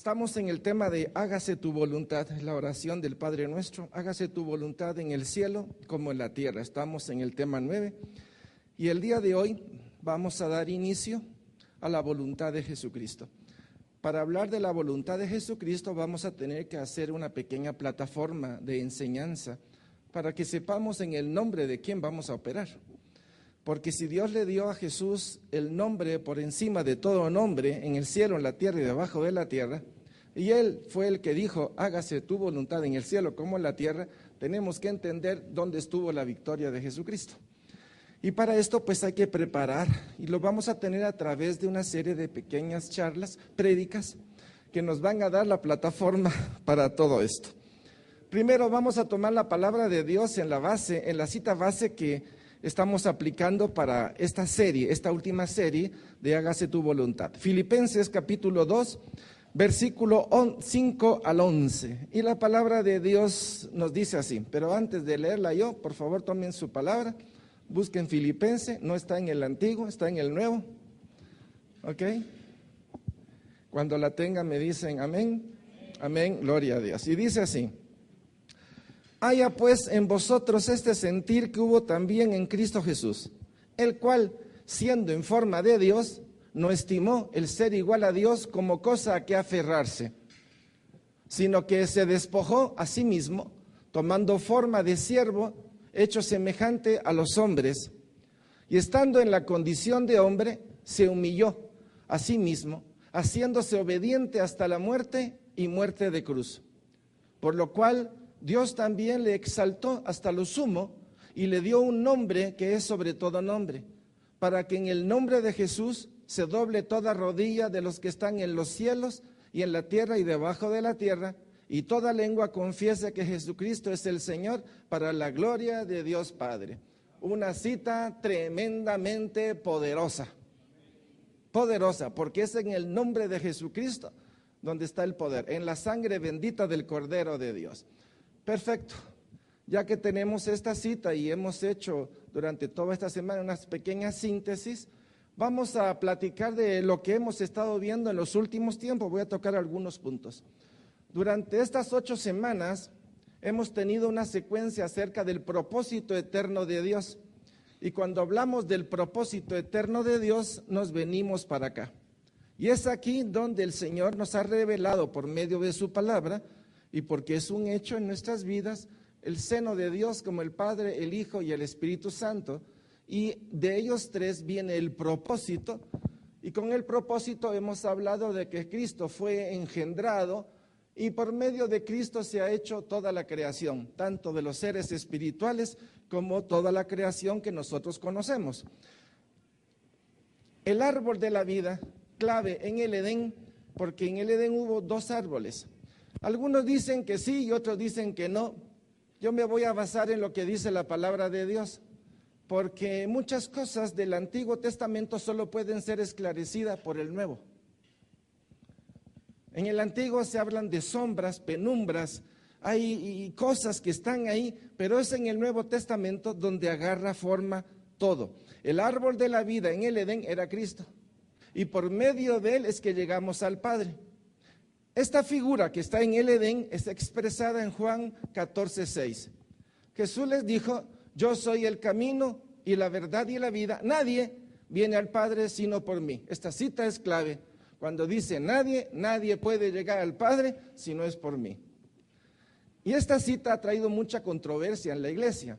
Estamos en el tema de hágase tu voluntad, es la oración del Padre Nuestro. Hágase tu voluntad en el cielo como en la tierra. Estamos en el tema 9 y el día de hoy vamos a dar inicio a la voluntad de Jesucristo. Para hablar de la voluntad de Jesucristo vamos a tener que hacer una pequeña plataforma de enseñanza para que sepamos en el nombre de quién vamos a operar. Porque si Dios le dio a Jesús el nombre por encima de todo nombre, en el cielo, en la tierra y debajo de la tierra, y Él fue el que dijo, hágase tu voluntad en el cielo como en la tierra, tenemos que entender dónde estuvo la victoria de Jesucristo. Y para esto pues hay que preparar, y lo vamos a tener a través de una serie de pequeñas charlas, prédicas, que nos van a dar la plataforma para todo esto. Primero vamos a tomar la palabra de Dios en la cita base que estamos aplicando para esta serie, esta última serie de Hágase tu voluntad. Filipenses capítulo 2, versículo 5 al 11. Y la palabra de Dios nos dice así, pero antes de leerla yo, por favor tomen su palabra, busquen Filipenses, no está en el antiguo, está en el nuevo. ¿Ok? Cuando la tengan me dicen amén, amén, gloria a Dios. Y dice así. Haya pues en vosotros este sentir que hubo también en Cristo Jesús, el cual, siendo en forma de Dios, no estimó el ser igual a Dios como cosa a que aferrarse, sino que se despojó a sí mismo, tomando forma de siervo, hecho semejante a los hombres, y estando en la condición de hombre, se humilló a sí mismo, haciéndose obediente hasta la muerte y muerte de cruz, por lo cual Dios también le exaltó hasta lo sumo y le dio un nombre que es sobre todo nombre, para que en el nombre de Jesús se doble toda rodilla de los que están en los cielos y en la tierra y debajo de la tierra, y toda lengua confiese que Jesucristo es el Señor, para la gloria de Dios Padre. Una cita tremendamente poderosa, porque es en el nombre de Jesucristo donde está el poder, en la sangre bendita del Cordero de Dios. Perfecto, ya que tenemos esta cita y hemos hecho durante toda esta semana unas pequeñas síntesis, vamos a platicar de lo que hemos estado viendo en los últimos tiempos. Voy a tocar algunos puntos. Durante estas 8 semanas hemos tenido una secuencia acerca del propósito eterno de Dios. Y cuando hablamos del propósito eterno de Dios, nos venimos para acá. Y es aquí donde el Señor nos ha revelado por medio de su palabra, y porque es un hecho en nuestras vidas, el seno de Dios como el Padre, el Hijo y el Espíritu Santo, y de ellos tres viene el propósito, y con el propósito hemos hablado de que Cristo fue engendrado, y por medio de Cristo se ha hecho toda la creación, tanto de los seres espirituales como toda la creación que nosotros conocemos. El árbol de la vida, clave en el Edén, porque en el Edén hubo 2 árboles. Algunos dicen que sí y otros dicen que no. Yo me voy a basar en lo que dice la palabra de Dios, porque muchas cosas del Antiguo Testamento solo pueden ser esclarecidas por el Nuevo. En el Antiguo se hablan de sombras, penumbras, hay cosas que están ahí, pero es en el Nuevo Testamento donde agarra forma todo. El árbol de la vida en el Edén era Cristo, y por medio de él es que llegamos al Padre. Esta figura que está en el Edén es expresada en Juan 14:6. Jesús les dijo, yo soy el camino y la verdad y la vida. Nadie viene al Padre sino por mí. Esta cita es clave. Cuando dice nadie puede llegar al Padre si no es por mí. Y esta cita ha traído mucha controversia en la iglesia,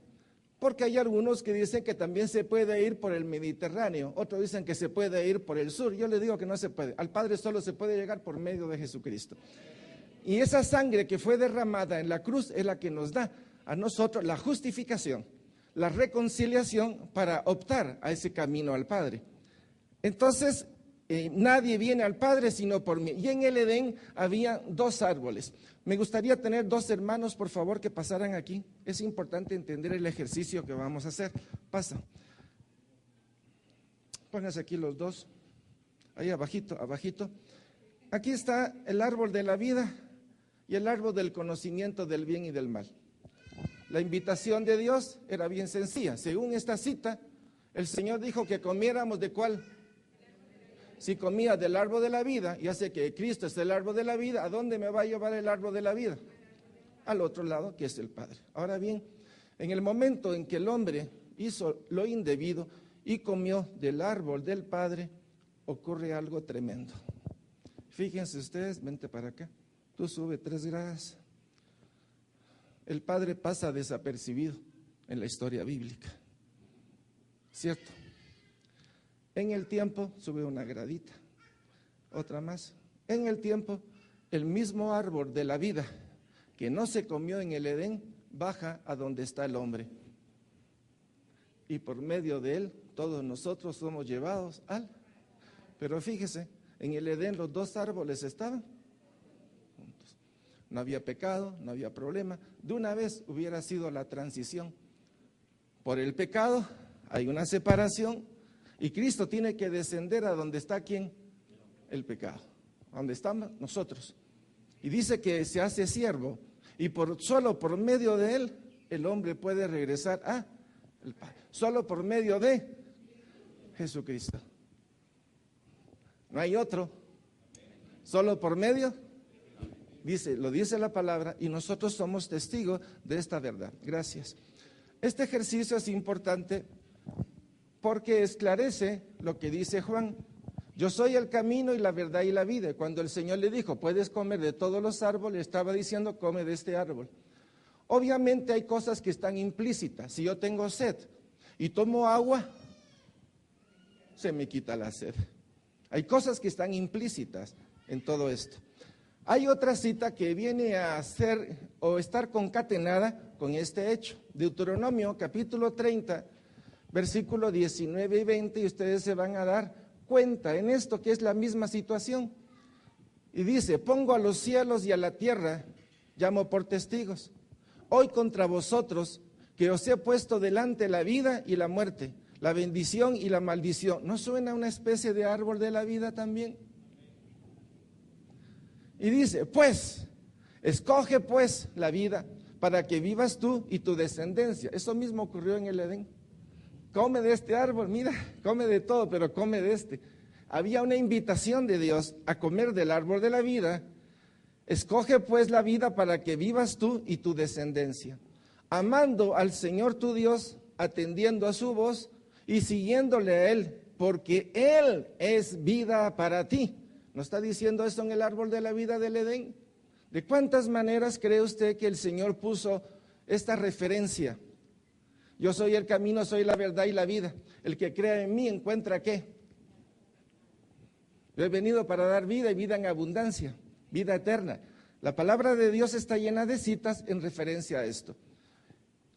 porque hay algunos que dicen que también se puede ir por el Mediterráneo, otros dicen que se puede ir por el sur. Yo les digo que no se puede, al Padre solo se puede llegar por medio de Jesucristo. Y esa sangre que fue derramada en la cruz es la que nos da a nosotros la justificación, la reconciliación para optar a ese camino al Padre. Entonces, nadie viene al Padre sino por mí. Y en el Edén había 2 árboles. Me gustaría tener 2 hermanos, por favor, que pasaran aquí. Es importante entender el ejercicio que vamos a hacer. Pasa. Pónganse aquí los 2. Ahí abajito, abajito. Aquí está el árbol de la vida y el árbol del conocimiento del bien y del mal. La invitación de Dios era bien sencilla. Según esta cita, el Señor dijo que comiéramos ¿de cuál? si comía del árbol de la vida, ya sé que Cristo es el árbol de la vida, ¿a dónde me va a llevar el árbol de la vida? Al otro lado, que es el Padre. Ahora bien, en el momento en que el hombre hizo lo indebido y comió del árbol del Padre, ocurre algo tremendo. Fíjense ustedes, vente para acá, tú sube 3 grados. El Padre pasa desapercibido en la historia bíblica, ¿cierto? En el tiempo sube una gradita, otra más. En el tiempo, el mismo árbol de la vida que no se comió en el Edén, baja a donde está el hombre. Y por medio de él, todos nosotros somos llevados al... Pero fíjese, en el Edén los 2 árboles estaban juntos. No había pecado, no había problema. De una vez hubiera sido la transición. Por el pecado hay una separación y Cristo tiene que descender a donde está ¿quién? El pecado, donde estamos nosotros. Y dice que se hace siervo y solo por medio de él el hombre puede regresar a el Padre. Solo por medio de Jesucristo. No hay otro. Solo por medio, lo dice la palabra, y nosotros somos testigos de esta verdad. Gracias. Este ejercicio es importante porque esclarece lo que dice Juan. Yo soy el camino y la verdad y la vida. Cuando el Señor le dijo, puedes comer de todos los árboles, estaba diciendo, come de este árbol. Obviamente hay cosas que están implícitas. Si yo tengo sed y tomo agua, se me quita la sed. Hay cosas que están implícitas en todo esto. Hay otra cita que viene a ser o estar concatenada con este hecho. Deuteronomio capítulo 30, versículo 19 y 20, y ustedes se van a dar cuenta en esto que es la misma situación. Y dice, pongo a los cielos y a la tierra, llamo por testigos, hoy contra vosotros, que os he puesto delante la vida y la muerte, la bendición y la maldición. ¿No suena una especie de árbol de la vida también? Y dice, pues, escoge pues la vida para que vivas tú y tu descendencia. Eso mismo ocurrió en el Edén. Come de este árbol, mira, come de todo, pero come de este. Había una invitación de Dios a comer del árbol de la vida. Escoge pues la vida para que vivas tú y tu descendencia, amando al Señor tu Dios, atendiendo a su voz y siguiéndole a Él, porque Él es vida para ti. ¿No está diciendo eso en el árbol de la vida del Edén? ¿De cuántas maneras cree usted que el Señor puso esta referencia? Yo soy el camino, soy la verdad y la vida. El que crea en mí encuentra ¿qué? Yo he venido para dar vida y vida en abundancia, vida eterna. La palabra de Dios está llena de citas en referencia a esto.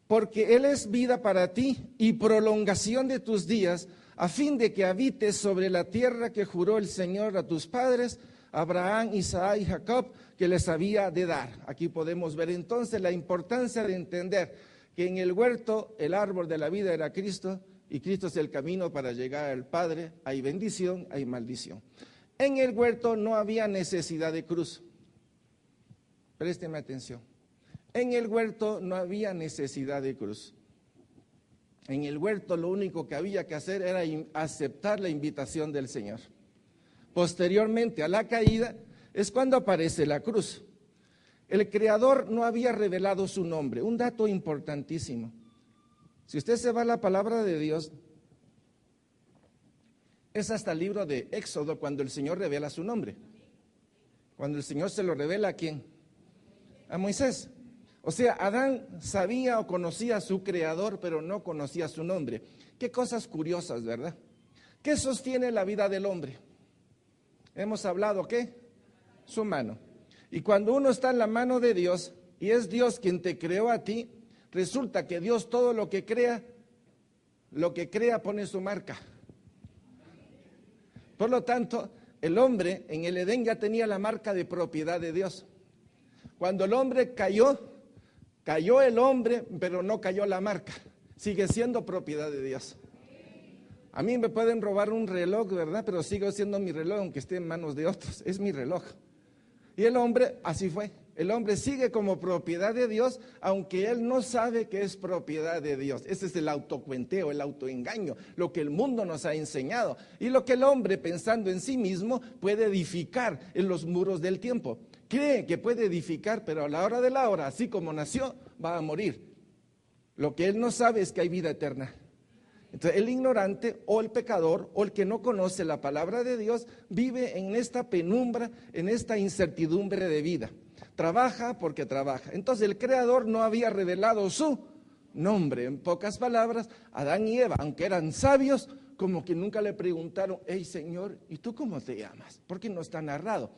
Porque Él es vida para ti y prolongación de tus días, a fin de que habites sobre la tierra que juró el Señor a tus padres, Abraham, Isaac y Jacob, que les había de dar. Aquí podemos ver entonces la importancia de entender que en el huerto el árbol de la vida era Cristo y Cristo es el camino para llegar al Padre. Hay bendición, hay maldición. En el huerto no había necesidad de cruz. Présteme atención. En el huerto no había necesidad de cruz. En el huerto lo único que había que hacer era aceptar la invitación del Señor. Posteriormente a la caída es cuando aparece la cruz. El Creador no había revelado su nombre. Un dato importantísimo. Si usted se va a la palabra de Dios, es hasta el libro de Éxodo cuando el Señor revela su nombre. Cuando el Señor se lo revela ¿a quién? A Moisés. O sea, Adán sabía o conocía a su Creador, pero no conocía su nombre. Qué cosas curiosas, ¿verdad? ¿Qué sostiene la vida del hombre? Hemos hablado, ¿qué? Su mano. Y cuando uno está en la mano de Dios, y es Dios quien te creó a ti, resulta que Dios todo lo que crea pone su marca. Por lo tanto, el hombre en el Edén ya tenía la marca de propiedad de Dios. Cuando el hombre cayó el hombre, pero no cayó la marca. Sigue siendo propiedad de Dios. A mí me pueden robar un reloj, ¿verdad? Pero sigue siendo mi reloj, aunque esté en manos de otros. Es mi reloj. Y el hombre, así fue. El hombre sigue como propiedad de Dios, aunque él no sabe que es propiedad de Dios. Ese es el autocuenteo, el autoengaño, lo que el mundo nos ha enseñado. Y lo que el hombre, pensando en sí mismo, puede edificar en los muros del tiempo. Cree que puede edificar, pero a la hora de la hora, así como nació, va a morir. Lo que él no sabe es que hay vida eterna. Entonces, el ignorante o el pecador o el que no conoce la palabra de Dios vive en esta penumbra, en esta incertidumbre de vida. Trabaja porque trabaja. Entonces, el Creador no había revelado su nombre. En pocas palabras, Adán y Eva, aunque eran sabios, como que nunca le preguntaron: hey Señor, ¿y tú cómo te llamas? Porque no está narrado.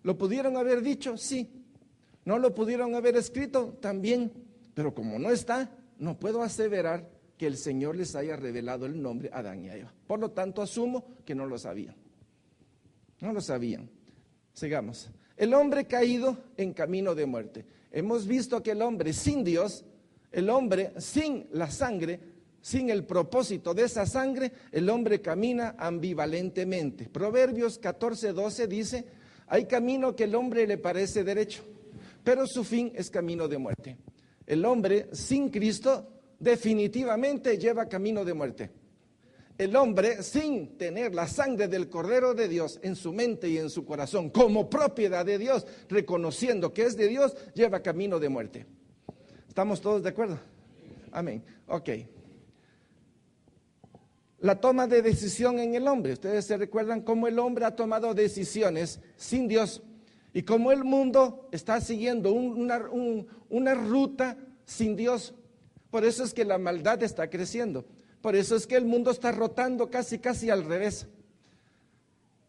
¿Lo pudieron haber dicho? Sí. ¿No lo pudieron haber escrito? También. Pero como no está, no puedo aseverar que el Señor les haya revelado el nombre a Adán y a Eva. Por lo tanto, asumo que no lo sabían. No lo sabían. Sigamos. El hombre caído en camino de muerte. Hemos visto que el hombre sin Dios, el hombre sin la sangre, sin el propósito de esa sangre, el hombre camina ambivalentemente. Proverbios 14:12 dice: hay camino que el hombre le parece derecho, pero su fin es camino de muerte. El hombre sin Cristo definitivamente lleva camino de muerte. El hombre sin tener la sangre del Cordero de Dios en su mente y en su corazón como propiedad de Dios, reconociendo que es de Dios, lleva camino de muerte. ¿Estamos todos de acuerdo? Amén. Ok. La toma de decisión en el hombre. Ustedes se recuerdan cómo el hombre ha tomado decisiones sin Dios y cómo el mundo está siguiendo una ruta sin Dios. Por eso es que la maldad está creciendo. Por eso es que el mundo está rotando casi al revés.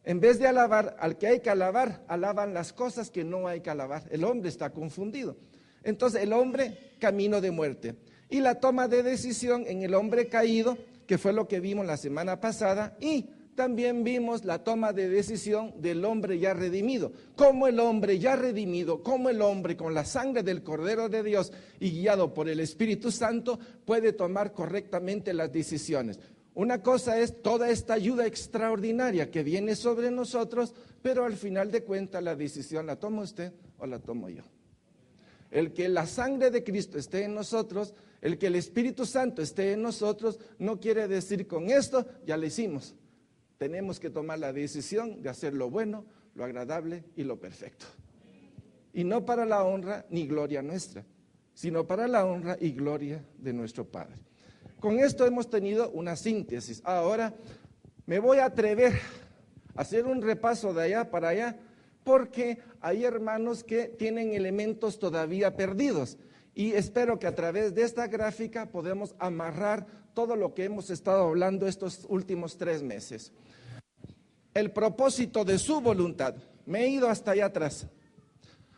En vez de alabar al que hay que alabar, alaban las cosas que no hay que alabar. El hombre está confundido. Entonces el hombre, camino de muerte. Y la toma de decisión en el hombre caído, que fue lo que vimos la semana pasada, y también vimos la toma de decisión del hombre ya redimido. Cómo el hombre ya redimido, cómo el hombre con la sangre del Cordero de Dios y guiado por el Espíritu Santo puede tomar correctamente las decisiones. Una cosa es toda esta ayuda extraordinaria que viene sobre nosotros, pero al final de cuentas la decisión la toma usted o la tomo yo. El que la sangre de Cristo esté en nosotros, el que el Espíritu Santo esté en nosotros, no quiere decir con esto ya lo hicimos. Tenemos que tomar la decisión de hacer lo bueno, lo agradable y lo perfecto. Y no para la honra ni gloria nuestra, sino para la honra y gloria de nuestro Padre. Con esto hemos tenido una síntesis. Ahora me voy a atrever a hacer un repaso de allá para allá, porque hay hermanos que tienen elementos todavía perdidos. Y espero que a través de esta gráfica podemos amarrar todo lo que hemos estado hablando estos últimos 3 meses. El propósito de su voluntad. Me he ido hasta allá atrás.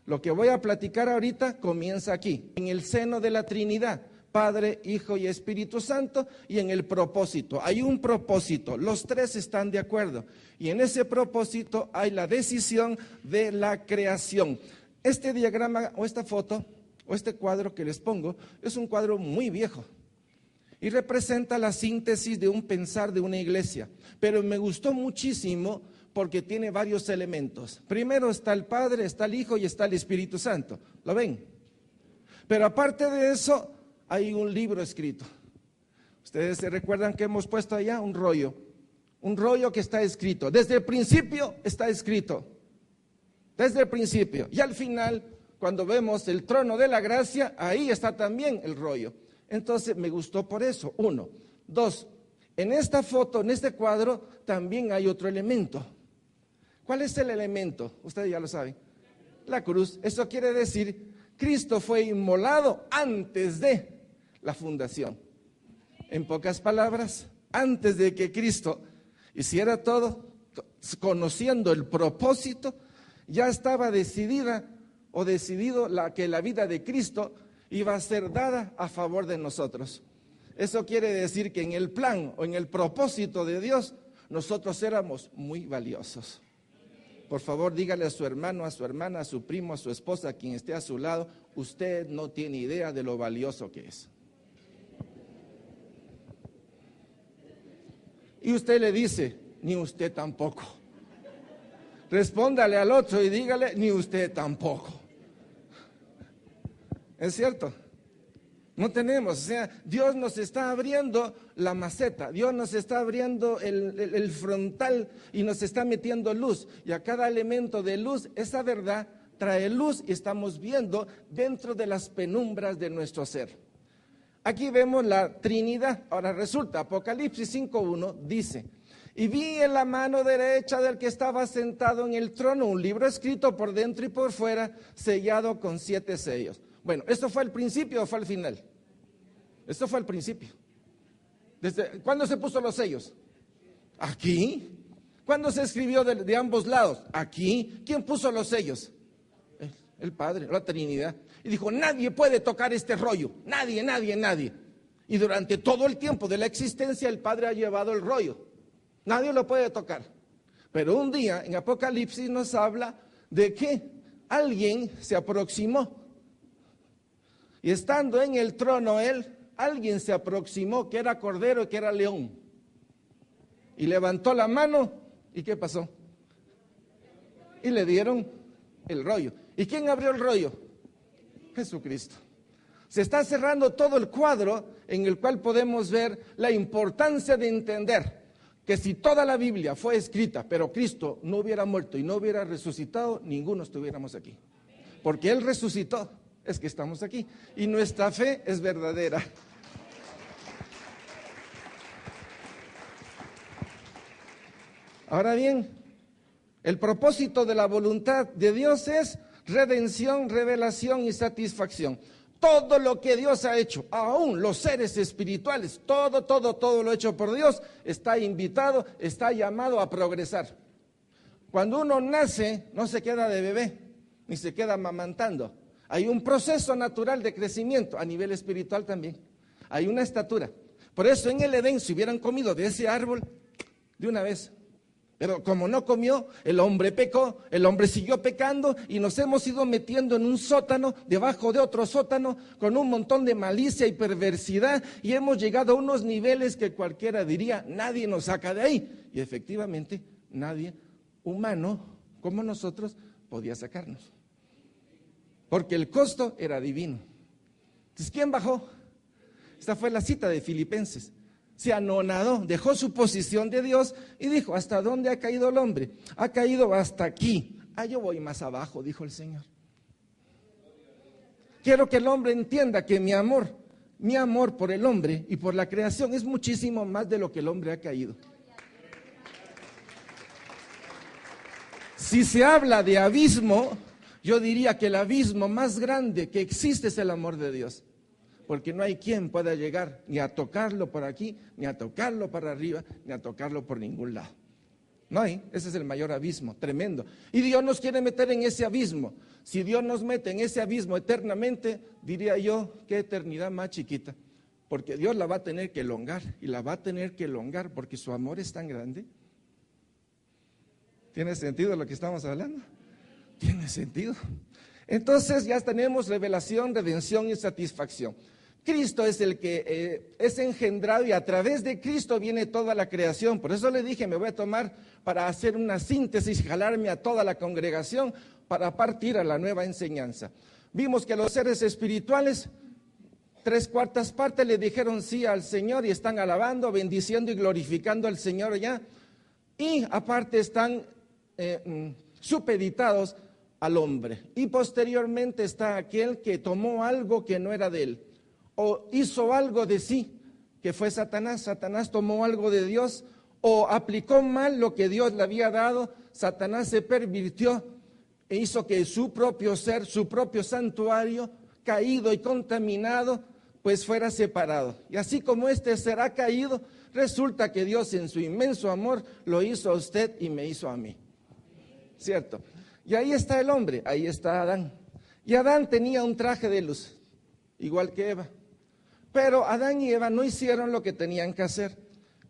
Lo que voy a platicar ahorita comienza aquí, en el seno de la Trinidad, Padre, Hijo y Espíritu Santo, y en el propósito. Hay un propósito, los 3 están de acuerdo. Y en ese propósito hay la decisión de la creación. Este diagrama o esta foto o este cuadro que les pongo es un cuadro muy viejo. Y representa la síntesis de un pensar de una iglesia. Pero me gustó muchísimo porque tiene varios elementos. Primero está el Padre, está el Hijo y está el Espíritu Santo. ¿Lo ven? Pero aparte de eso, hay un libro escrito. Ustedes se recuerdan que hemos puesto allá un rollo que está escrito. Desde el principio está escrito. Desde el principio. Y al final, cuando vemos el trono de la gracia, ahí está también el rollo. Entonces me gustó por eso, 1. 2, en esta foto, en este cuadro, también hay otro elemento. ¿Cuál es el elemento? Ustedes ya lo saben. La cruz. Eso quiere decir, Cristo fue inmolado antes de la fundación. En pocas palabras, antes de que Cristo hiciera todo, conociendo el propósito, ya estaba decidido que la vida de Cristo iba a ser dada a favor de nosotros. Eso quiere decir que en el plan o en el propósito de Dios, nosotros éramos muy valiosos. Por favor, dígale a su hermano, a su hermana, a su primo, a su esposa, a quien esté a su lado, usted no tiene idea de lo valioso que es. Y usted le dice, ni usted tampoco. Respóndale al otro y dígale, ni usted tampoco. ¿Es cierto? No tenemos, o sea, Dios nos está abriendo la maceta, Dios nos está abriendo el frontal y nos está metiendo luz. Y a cada elemento de luz, esa verdad trae luz y estamos viendo dentro de las penumbras de nuestro ser. Aquí vemos la Trinidad. Ahora resulta, Apocalipsis 5:1 dice: y vi en la mano derecha del que estaba sentado en el trono un libro escrito por dentro y por fuera, sellado con 7 sellos. Bueno, ¿esto fue al principio o fue al final? Esto fue al principio. ¿Cuándo se puso los sellos? Aquí. ¿Cuándo se escribió de ambos lados? Aquí. ¿Quién puso los sellos? El Padre, la Trinidad. Y dijo, nadie puede tocar este rollo. Nadie, nadie, nadie. Y durante todo el tiempo de la existencia el Padre ha llevado el rollo. Nadie lo puede tocar. Pero un día en Apocalipsis nos habla de que alguien se aproximó. Y estando en el trono alguien se aproximó que era cordero y que era león. Y levantó la mano, ¿y qué pasó? Y le dieron el rollo. ¿Y quién abrió el rollo? Jesucristo. Se está cerrando todo el cuadro en el cual podemos ver la importancia de entender que si toda la Biblia fue escrita, pero Cristo no hubiera muerto y no hubiera resucitado, ninguno estuviéramos aquí. Porque Él resucitó, es que estamos aquí. Y nuestra fe es verdadera. Ahora bien, el propósito de la voluntad de Dios es redención, revelación y satisfacción. Todo lo que Dios ha hecho, aún los seres espirituales, todo lo hecho por Dios, está invitado, está llamado a progresar. Cuando uno nace, no se queda de bebé, ni se queda amamantando. Hay un proceso natural de crecimiento, a nivel espiritual también. Hay una estatura. Por eso en el Edén, si hubieran comido de ese árbol, de una vez. Pero como no comió, el hombre pecó, el hombre siguió pecando y nos hemos ido metiendo en un sótano, debajo de otro sótano, con un montón de malicia y perversidad, y hemos llegado a unos niveles que cualquiera diría, nadie nos saca de ahí. Y efectivamente, nadie humano como nosotros podía sacarnos. Porque el costo era divino. Entonces, ¿quién bajó? Esta fue la cita de Filipenses. Se anonadó, dejó su posición de Dios y dijo, ¿hasta dónde ha caído el hombre? Ha caído hasta aquí. Yo voy más abajo, dijo el Señor. Quiero que el hombre entienda que mi amor por el hombre y por la creación es muchísimo más de lo que el hombre ha caído. Si se habla de abismo, yo diría que el abismo más grande que existe es el amor de Dios. Porque no hay quien pueda llegar ni a tocarlo por aquí, ni a tocarlo para arriba, ni a tocarlo por ningún lado. No hay, ese es el mayor abismo, tremendo. Y Dios nos quiere meter en ese abismo. Si Dios nos mete en ese abismo eternamente, diría yo, qué eternidad más chiquita. Porque Dios la va a tener que elongar, y la va a tener que elongar porque su amor es tan grande. ¿Tiene sentido lo que estamos hablando? Tiene sentido. Entonces ya tenemos revelación, redención y satisfacción. Cristo es el que es engendrado y a través de Cristo viene toda la creación. Por eso le dije, me voy a tomar para hacer una síntesis, jalarme a toda la congregación para partir a la nueva enseñanza. Vimos que los seres espirituales, 3/4 partes le dijeron sí al Señor y están alabando, bendiciendo y glorificando al Señor ya. Y aparte están supeditados al hombre. Y posteriormente está aquel que tomó algo que no era de él, o hizo algo de sí, que fue Satanás. Satanás tomó algo de Dios, o aplicó mal lo que Dios le había dado. Satanás se pervirtió e hizo que su propio ser, su propio santuario, caído y contaminado, pues fuera separado. Y así como este será caído, resulta que Dios en su inmenso amor lo hizo a usted y me hizo a mí. ¿Cierto? Y ahí está el hombre, ahí está Adán. Y Adán tenía un traje de luz, igual que Eva. Pero Adán y Eva no hicieron lo que tenían que hacer.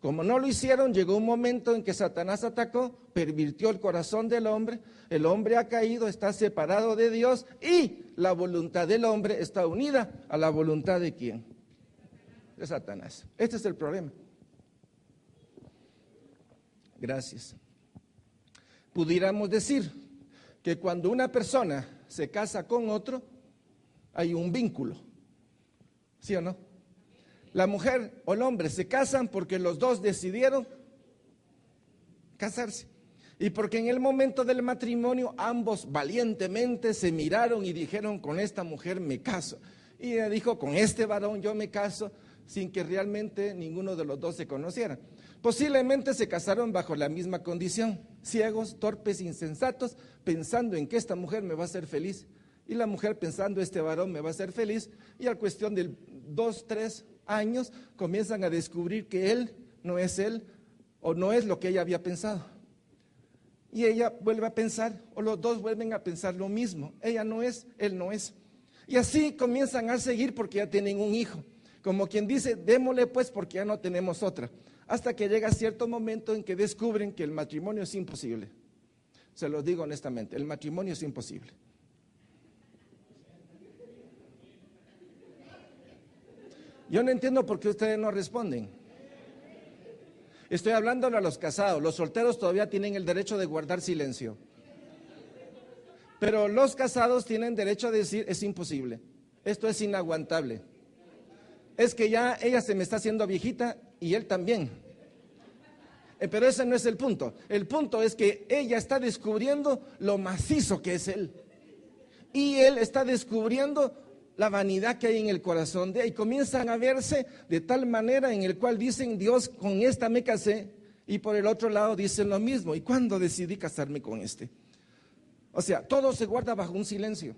Como no lo hicieron, llegó un momento en que Satanás atacó, pervirtió el corazón del hombre, el hombre ha caído, está separado de Dios y la voluntad del hombre está unida a la voluntad ¿de quién? De Satanás. Este es el problema. Gracias. Pudiéramos decir que cuando una persona se casa con otro, hay un vínculo, ¿sí o no? La mujer o el hombre se casan porque los dos decidieron casarse. Y porque en el momento del matrimonio ambos valientemente se miraron y dijeron, con esta mujer me caso. Y ella dijo, con este varón yo me caso, sin que realmente ninguno de los dos se conociera. Posiblemente se casaron bajo la misma condición, ciegos, torpes, insensatos, pensando en que esta mujer me va a hacer feliz. Y la mujer pensando, este varón me va a hacer feliz. Y a cuestión de 2, 3 años comienzan a descubrir que él o no es lo que ella había pensado. Y ella vuelve a pensar, o los dos vuelven a pensar lo mismo. Ella no es, él no es. Y así comienzan a seguir porque ya tienen un hijo. Como quien dice, démosle pues porque ya no tenemos otra. Hasta que llega cierto momento en que descubren que el matrimonio es imposible. Se los digo honestamente, el matrimonio es imposible. Yo no entiendo por qué ustedes no responden. Estoy hablándole a los casados. Los solteros todavía tienen el derecho de guardar silencio. Pero los casados tienen derecho a decir, es imposible. Esto es inaguantable. Es que ya ella se me está haciendo viejita y él también. Pero ese no es el punto. El punto es que ella está descubriendo lo macizo que es él. Y él está descubriendo la vanidad que hay en el corazón de ella. Y comienzan a verse de tal manera en el cual dicen, Dios, con esta me casé. Y por el otro lado dicen lo mismo. ¿Y cuándo decidí casarme con este? O sea, todo se guarda bajo un silencio.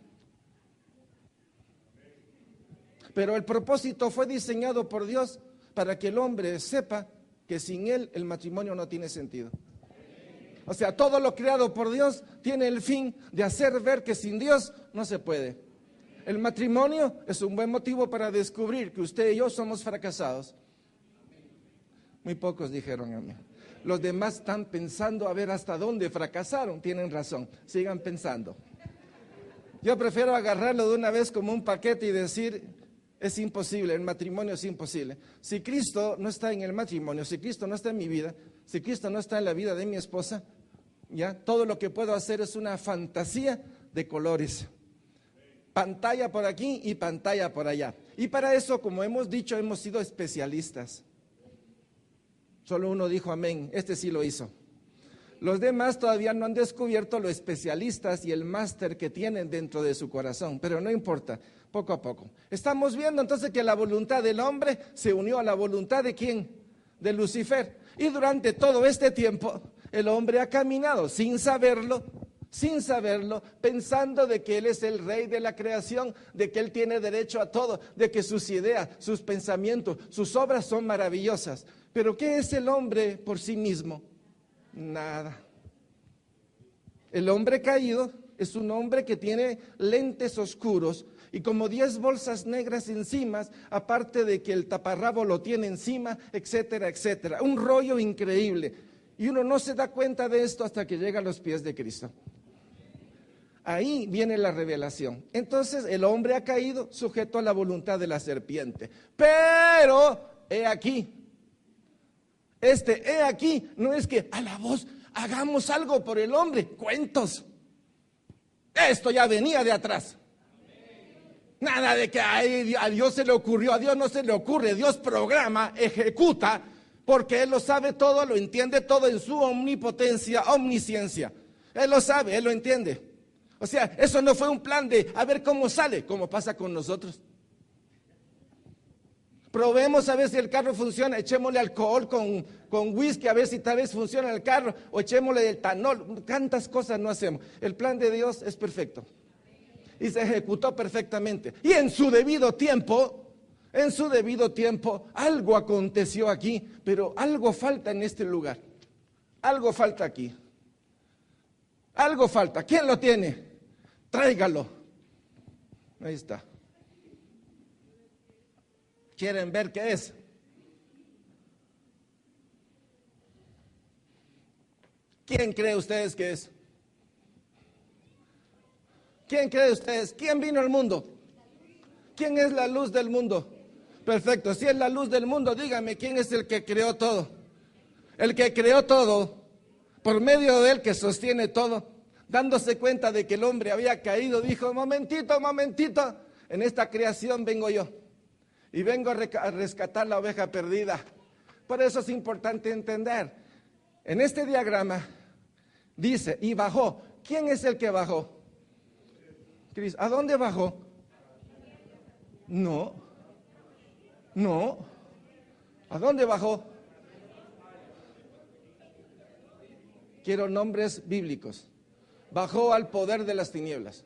Pero el propósito fue diseñado por Dios para que el hombre sepa que sin él el matrimonio no tiene sentido. O sea, todo lo creado por Dios tiene el fin de hacer ver que sin Dios no se puede. El matrimonio es un buen motivo para descubrir que usted y yo somos fracasados. Muy pocos dijeron amén. Los demás están pensando a ver hasta dónde fracasaron. Tienen razón, sigan pensando. Yo prefiero agarrarlo de una vez como un paquete y decir, es imposible, el matrimonio es imposible. Si Cristo no está en el matrimonio, si Cristo no está en mi vida, si Cristo no está en la vida de mi esposa, ya todo lo que puedo hacer es una fantasía de colores. Pantalla por aquí y pantalla por allá. Y para eso, como hemos dicho, hemos sido especialistas. Solo uno dijo amén, este sí lo hizo. Los demás todavía no han descubierto los especialistas y el máster que tienen dentro de su corazón, pero no importa, poco a poco. Estamos viendo entonces que la voluntad del hombre se unió a la voluntad ¿de quién? De Lucifer. Y durante todo este tiempo, el hombre ha caminado sin saberlo, pensando de que él es el rey de la creación, de que él tiene derecho a todo, de que sus ideas, sus pensamientos, sus obras son maravillosas. Pero ¿qué es el hombre por sí mismo? Nada. El hombre caído es un hombre que tiene lentes oscuros y como 10 bolsas negras encima, aparte de que el taparrabo lo tiene encima, etcétera, etcétera. Un rollo increíble. Y uno no se da cuenta de esto hasta que llega a los pies de Cristo. Ahí viene la revelación. Entonces el hombre ha caído sujeto a la voluntad de la serpiente. Pero, he aquí, he aquí, no es que a la voz hagamos algo por el hombre, cuentos. Esto ya venía de atrás. Nada de que a Dios se le ocurrió, a Dios no se le ocurre, Dios programa, ejecuta, porque Él lo sabe todo, lo entiende todo en su omnipotencia, omnisciencia. Él lo sabe, Él lo entiende. O sea, eso no fue un plan de a ver cómo sale, como pasa con nosotros. Probemos a ver si el carro funciona, echémosle alcohol con whisky a ver si tal vez funciona el carro, o echémosle etanol, tantas cosas no hacemos. El plan de Dios es perfecto y se ejecutó perfectamente. Y en su debido tiempo, algo aconteció aquí, pero algo falta en este lugar, algo falta aquí, algo falta. ¿Quién lo tiene? Tráigalo. Ahí está. ¿Quieren ver qué es? ¿Quién cree ustedes que es? ¿Quién cree ustedes? ¿Quién vino al mundo? ¿Quién es la luz del mundo? Perfecto, si es la luz del mundo, dígame, ¿quién es el que creó todo? El que creó todo, por medio de él que sostiene todo, dándose cuenta de que el hombre había caído, dijo, momentito, en esta creación vengo yo. Y vengo a rescatar la oveja perdida. Por eso es importante entender. En este diagrama dice, y bajó. ¿Quién es el que bajó? Cristo. ¿A dónde bajó? No. ¿A dónde bajó? Quiero nombres bíblicos. Bajó al poder de las tinieblas.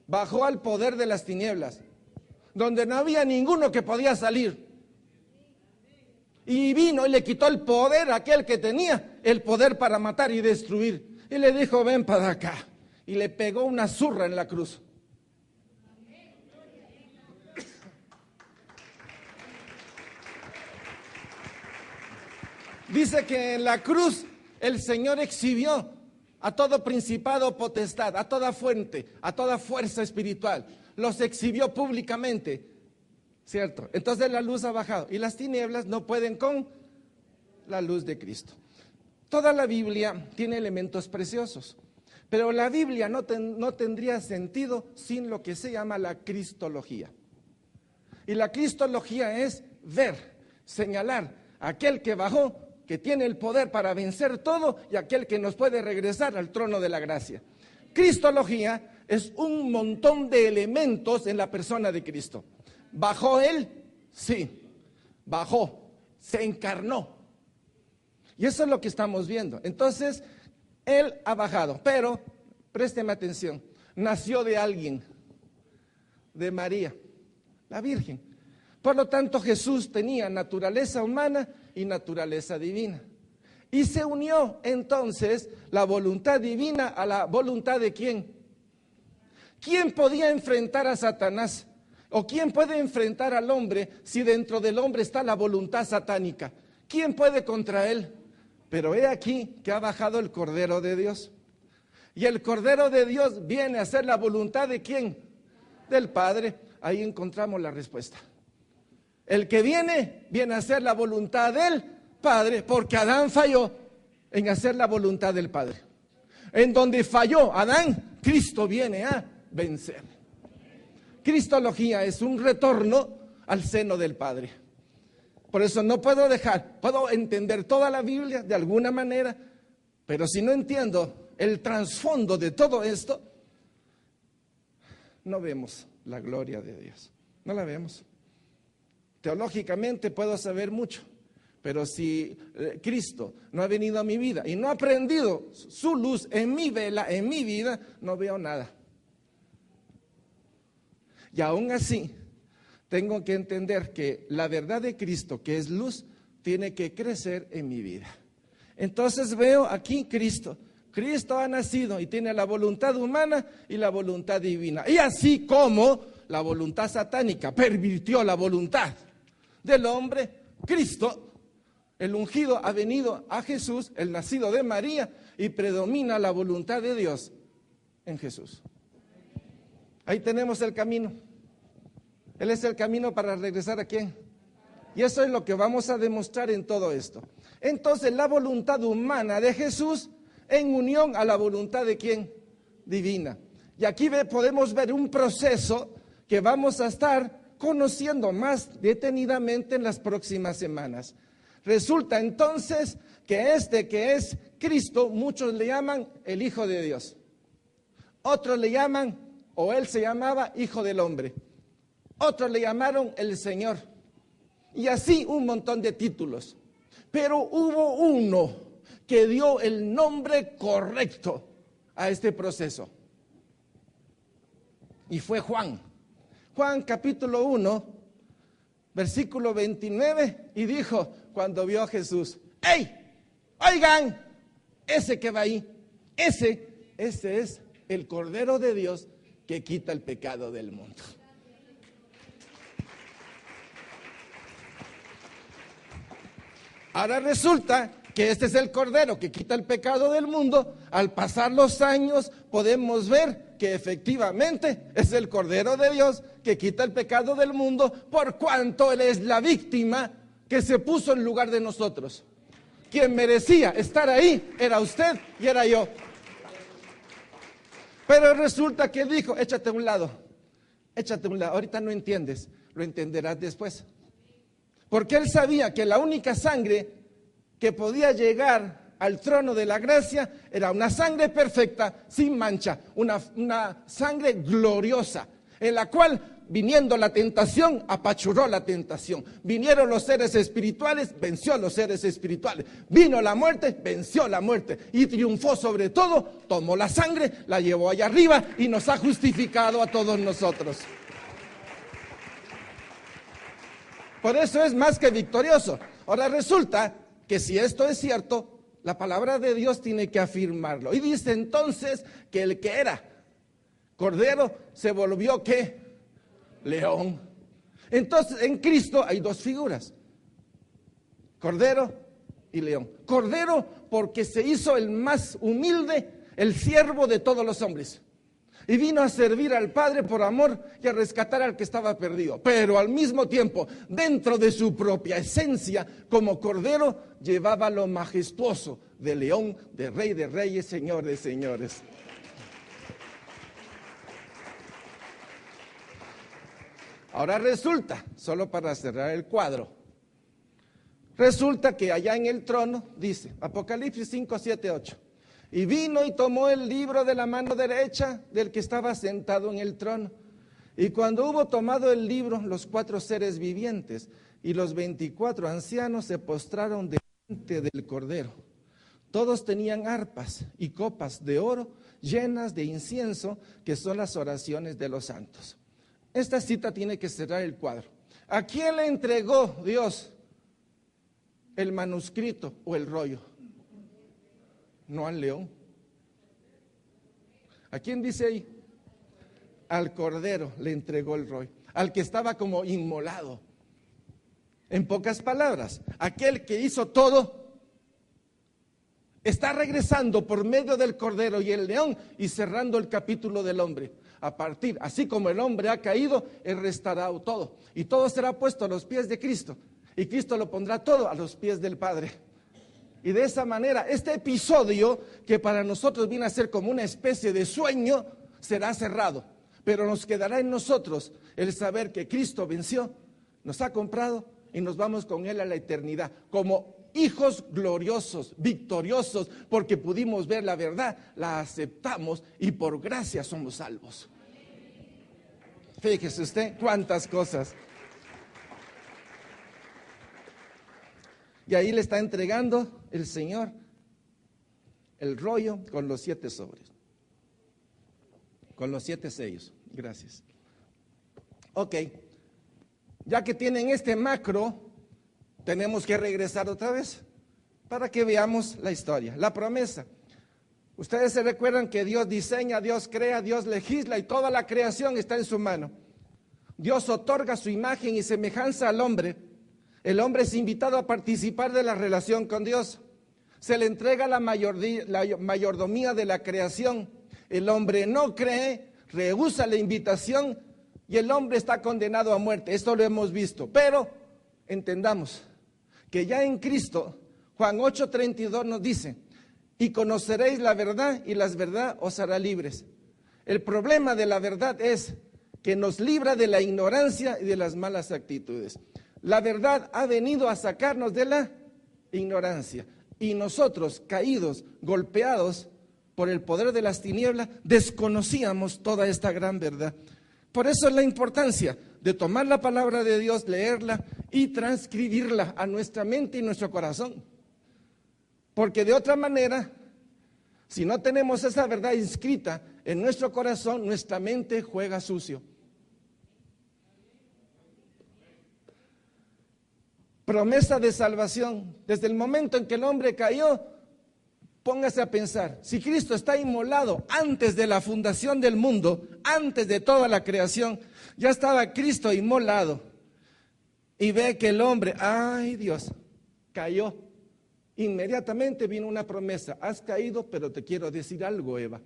Bajó al poder de las tinieblas, donde no había ninguno que podía salir. Y vino y le quitó el poder a aquel que tenía el poder para matar y destruir. Y le dijo, ven para acá. Y le pegó una zurra en la cruz. Dice que en la cruz el Señor exhibió a todo principado, potestad, a toda fuente, a toda fuerza espiritual. Los exhibió públicamente, ¿cierto? Entonces la luz ha bajado y las tinieblas no pueden con la luz de Cristo. Toda la Biblia tiene elementos preciosos, pero la Biblia no tendría sentido sin lo que se llama la cristología. Y la cristología es ver, señalar a aquel que bajó, que tiene el poder para vencer todo, y aquel que nos puede regresar al trono de la gracia. Cristología es un montón de elementos en la persona de Cristo. ¿Bajó Él? Sí, bajó, se encarnó. Y eso es lo que estamos viendo. Entonces, Él ha bajado, pero, présteme atención, nació de alguien, de María, la Virgen. Por lo tanto, Jesús tenía naturaleza humana y naturaleza divina. Y se unió entonces la voluntad divina a la voluntad de ¿quién? ¿Quién podía enfrentar a Satanás? ¿O quién puede enfrentar al hombre si dentro del hombre está la voluntad satánica? ¿Quién puede contra él? Pero he aquí que ha bajado el Cordero de Dios. Y el Cordero de Dios viene a hacer la voluntad de ¿quién? Del Padre. Ahí encontramos la respuesta. El que viene a hacer la voluntad del Padre, porque Adán falló en hacer la voluntad del Padre. En donde falló Adán, Cristo viene a vencer. Cristología es un retorno al seno del Padre. Por eso no puedo puedo entender toda la Biblia de alguna manera, pero si no entiendo el trasfondo de todo esto, no vemos la gloria de Dios. No la vemos. Teológicamente puedo saber mucho, pero si Cristo no ha venido a mi vida y no ha prendido su luz en mi vela, en mi vida, no veo nada. Y aún así, tengo que entender que la verdad de Cristo, que es luz, tiene que crecer en mi vida. Entonces veo aquí Cristo. Cristo ha nacido y tiene la voluntad humana y la voluntad divina. Y así como la voluntad satánica pervirtió la voluntad del hombre, Cristo, el ungido, ha venido a Jesús, el nacido de María, y predomina la voluntad de Dios en Jesús. Ahí tenemos el camino. Él es el camino para regresar ¿a quién? Y eso es lo que vamos a demostrar en todo esto. Entonces, la voluntad humana de Jesús en unión a la voluntad de ¿quién? Divina. Y aquí podemos ver un proceso que vamos a estar conociendo más detenidamente en las próximas semanas. Resulta entonces que que es Cristo, muchos le llaman el Hijo de Dios. Otros le llaman, o Él se llamaba Hijo del Hombre. Otros le llamaron el Señor. Y así un montón de títulos. Pero hubo uno que dio el nombre correcto a este proceso. Y fue Juan. Juan capítulo 1, versículo 29, y dijo cuando vio a Jesús: ¡Ey! Oigan, ese que va ahí, ese es el Cordero de Dios que quita el pecado del mundo. Ahora resulta que este es el Cordero que quita el pecado del mundo. Al pasar los años podemos ver que efectivamente es el Cordero de Dios que quita el pecado del mundo, por cuanto Él es la víctima que se puso en lugar de nosotros. Quien merecía estar ahí era usted y era yo. Pero resulta que dijo, échate a un lado, ahorita no entiendes, lo entenderás después. Porque él sabía que la única sangre que podía llegar al trono de la gracia era una sangre perfecta, sin mancha, una sangre gloriosa, en la cual viniendo la tentación, apachurró la tentación. Vinieron los seres espirituales, venció a los seres espirituales. Vino la muerte, venció la muerte. Y triunfó sobre todo, tomó la sangre, la llevó allá arriba y nos ha justificado a todos nosotros. Por eso es más que victorioso. Ahora resulta que si esto es cierto, la palabra de Dios tiene que afirmarlo. Y dice entonces que el que era cordero se volvió ¿qué? León. Entonces en Cristo hay dos figuras, cordero y león. Cordero porque se hizo el más humilde, el siervo de todos los hombres, y vino a servir al Padre por amor y a rescatar al que estaba perdido. Pero al mismo tiempo, dentro de su propia esencia, como cordero, llevaba lo majestuoso de león, de rey de reyes, señor de señores. Ahora resulta, solo para cerrar el cuadro, resulta que allá en el trono, dice, Apocalipsis 5, 7, 8, y vino y tomó el libro de la mano derecha del que estaba sentado en el trono. Y cuando hubo tomado el libro, los 4 seres vivientes y los 24 ancianos se postraron delante del Cordero. Todos tenían arpas y copas de oro llenas de incienso, que son las oraciones de los santos. Esta cita tiene que cerrar el cuadro. ¿A quién le entregó Dios el manuscrito o el rollo? No al león. ¿A quién dice ahí? Al cordero le entregó el rollo, al que estaba como inmolado. En pocas palabras, aquel que hizo todo está regresando por medio del cordero y el león y cerrando el capítulo del hombre. A partir, así como el hombre ha caído, él restaurará todo. Y todo será puesto a los pies de Cristo. Y Cristo lo pondrá todo a los pies del Padre. Y de esa manera, este episodio, que para nosotros viene a ser como una especie de sueño, será cerrado. Pero nos quedará en nosotros el saber que Cristo venció, nos ha comprado y nos vamos con Él a la eternidad. Como hijos gloriosos, victoriosos, porque pudimos ver la verdad, la aceptamos y por gracia somos salvos. Fíjese usted cuántas cosas. Y ahí le está entregando el Señor el rollo con los 7 sobres, con los 7 sellos. Gracias. Ok, ya que tienen este macro, tenemos que regresar otra vez para que veamos la historia, la promesa. Ustedes se recuerdan que Dios diseña, Dios crea, Dios legisla y toda la creación está en su mano. Dios otorga su imagen y semejanza al hombre. El hombre es invitado a participar de la relación con Dios. Se le entrega la mayordomía de la creación. El hombre no cree, rehúsa la invitación y el hombre está condenado a muerte. Esto lo hemos visto, pero entendamos que ya en Cristo, Juan 8:32 nos dice, y conoceréis la verdad y la verdad os hará libres. El problema de la verdad es que nos libra de la ignorancia y de las malas actitudes. La verdad ha venido a sacarnos de la ignorancia y nosotros, caídos, golpeados por el poder de las tinieblas, desconocíamos toda esta gran verdad. Por eso es la importancia de tomar la palabra de Dios, leerla y transcribirla a nuestra mente y nuestro corazón. Porque de otra manera, si no tenemos esa verdad inscrita en nuestro corazón, nuestra mente juega sucio. Promesa de salvación. Desde el momento en que el hombre cayó, póngase a pensar, si Cristo está inmolado antes de la fundación del mundo, antes de toda la creación, ya estaba Cristo inmolado, y ve que el hombre, ay Dios, cayó. Inmediatamente vino una promesa, has caído, pero te quiero decir algo, Eva,